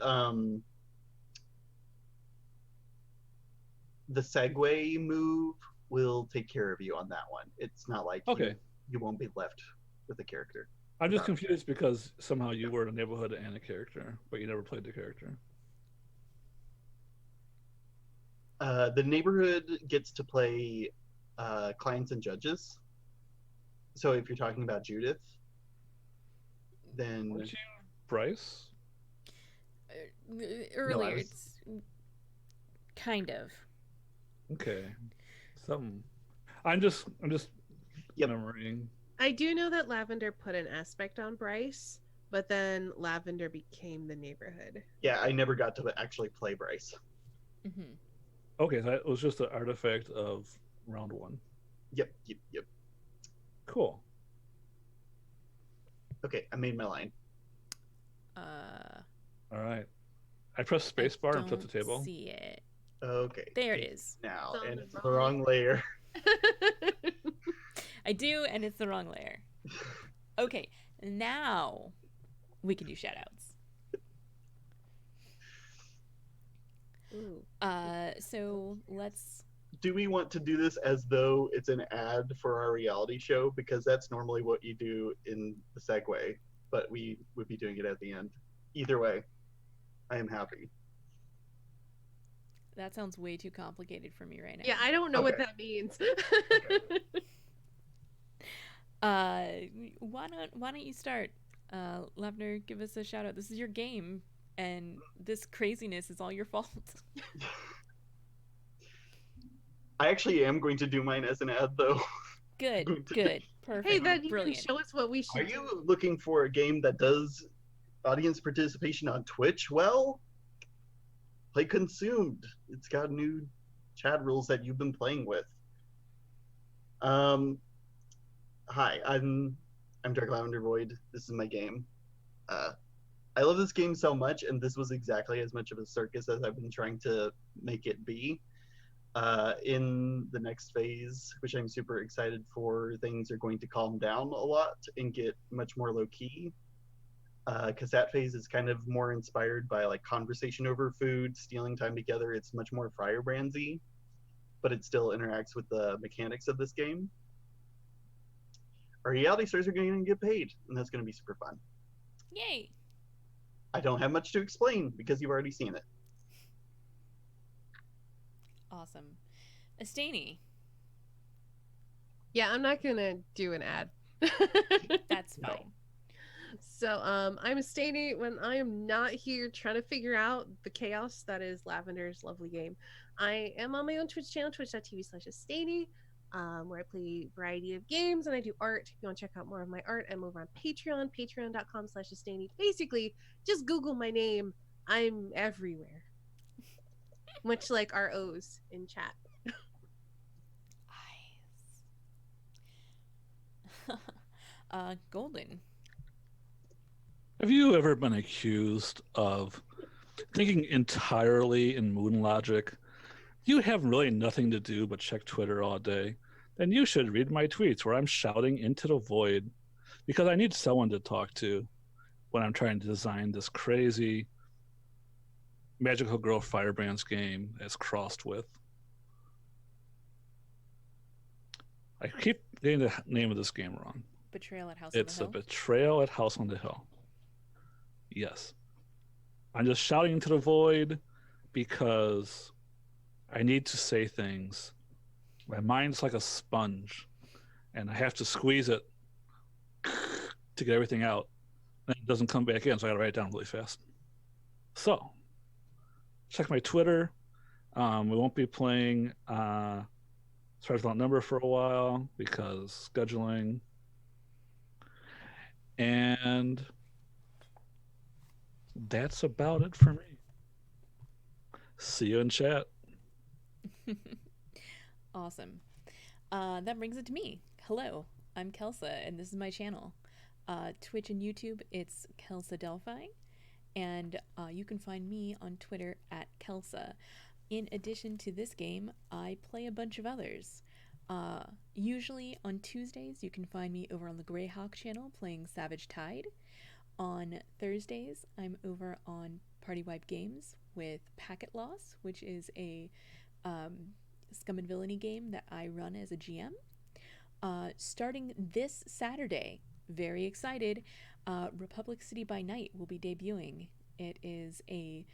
the segue move will take care of you on that one. It's not like Okay. you won't be left with a character. I'm just Without- confused because somehow you were in the neighborhood and a character, but you never played the character. The neighborhood gets to play clients and judges. So if you're talking about Judith, then Weren't you Bryce? Earlier, was- it's kind of. Okay. Something. I'm just Yep. remembering. I do know that Lavender put an aspect on Bryce, but then Lavender became the neighborhood. yeah, I never got to actually play Bryce. Hmm. Okay, so that was just an artifact of round 1. Yep. Cool. Okay, I made my line. All right. I pressed spacebar and flipped the don't table. See it. Okay. There it is. Now, It's on and the it's the wrong wrong layer. I do, and it's the wrong layer. Okay, now we can do shoutouts. Ooh. So let's. Do we want to do this as though it's an ad for our reality show? Because that's normally what you do in the segue, but we would be doing it at the end. Either way, I am happy. That sounds way too complicated for me right now. Yeah, I don't know what Okay. that means. Why don't you start, Lavner? Give us a shout out. This is your game, and this craziness is all your fault. I actually am going to do mine as an ad, though. Good, Good. good, perfect, Hey, then you can brilliant. show us what we Are should do. you looking for a game that does audience participation on Twitch? Well, play Consumed. It's got new chat rules that you've been playing with. Hi, I'm Dark Lavender Void. This is my game. I love this game so much, and this was exactly as much of a circus as I've been trying to make it be. In the next phase, which I'm super excited for, things are going to calm down a lot and get much more low key. because that phase is kind of more inspired by like conversation over food, stealing time together. It's much more Firebrandsy, but it still interacts with the mechanics of this game. Our reality stars are going to get paid, and that's going to be super fun. Yay! I don't have much to explain because you've already seen it. Awesome. Estaney. Yeah, I'm not gonna do an ad. That's No. fine. So I'm Estaney when I am not here trying to figure out the chaos that is Lavender's lovely game. I am on my own Twitch channel, twitch.tv/Estaney, where I play a variety of games and I do art. If you want to check out more of my art, I'm over on Patreon, patreon.com/Estaney. Basically, just Google my name. I'm everywhere. Much like our O's in chat. Golden. Have you ever been accused of thinking entirely in moon logic? You have really nothing to do but check Twitter all day. Then you should read my tweets where I'm shouting into the void because I need someone to talk to when I'm trying to design this crazy Magical Girl Firebrands game that's crossed with. I keep getting the name of this game wrong. Betrayal at House It's on a the Hill. betrayal at House on the Hill. Yes. I'm just shouting into the void because I need to say things. My mind's like a sponge, and I have to squeeze it to get everything out. And it doesn't come back in, so I gotta write it down really fast. So, check my Twitter. We won't be playing Stars Without Number for a while because scheduling. And that's about it for me. See you in chat. Awesome. That brings it to me. Hello, I'm Kelsa, and this is my channel. Twitch and YouTube, it's Kelsa Delphi, and you can find me on Twitter at Kelsa. In addition to this game, I play a bunch of others. Usually on Tuesdays, you can find me over on the Greyhawk channel playing Savage Tide. On Thursdays, I'm over on Party Wipe Games with Packet Loss, which is a Scum and Villainy game that I run as a GM. Starting this Saturday, very excited, Republic City by Night will be debuting. It is a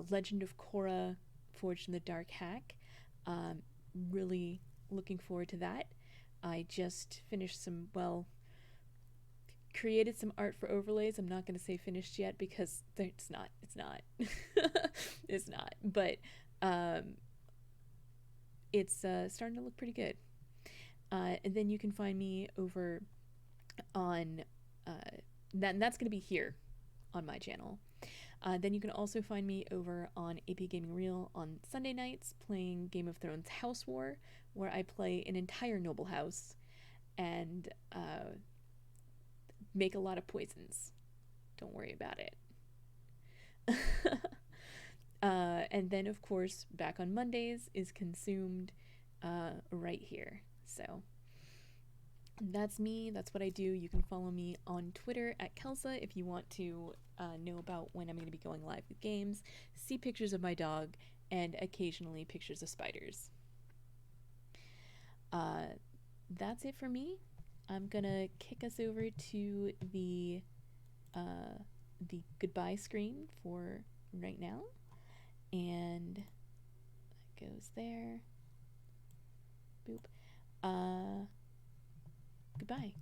Legend of Korra Forged in the Dark hack. Really looking forward to that. I just finished created some art for overlays. I'm not going to say finished yet because it's not. It's not. But it's starting to look pretty good. And then you can find me over on that's going to be here on my channel. Then you can also find me over on AP Gaming Reel on Sunday nights playing Game of Thrones House War, where I play an entire noble house and make a lot of poisons. Don't worry about it. And then, of course, back on Mondays is Consumed right here. So that's me. That's what I do. You can follow me on Twitter at Kelsa if you want to know about when I'm going to be going live with games, see pictures of my dog, and occasionally pictures of spiders. That's it for me. I'm going to kick us over to the goodbye screen for right now. And that goes there. Boop. Goodbye.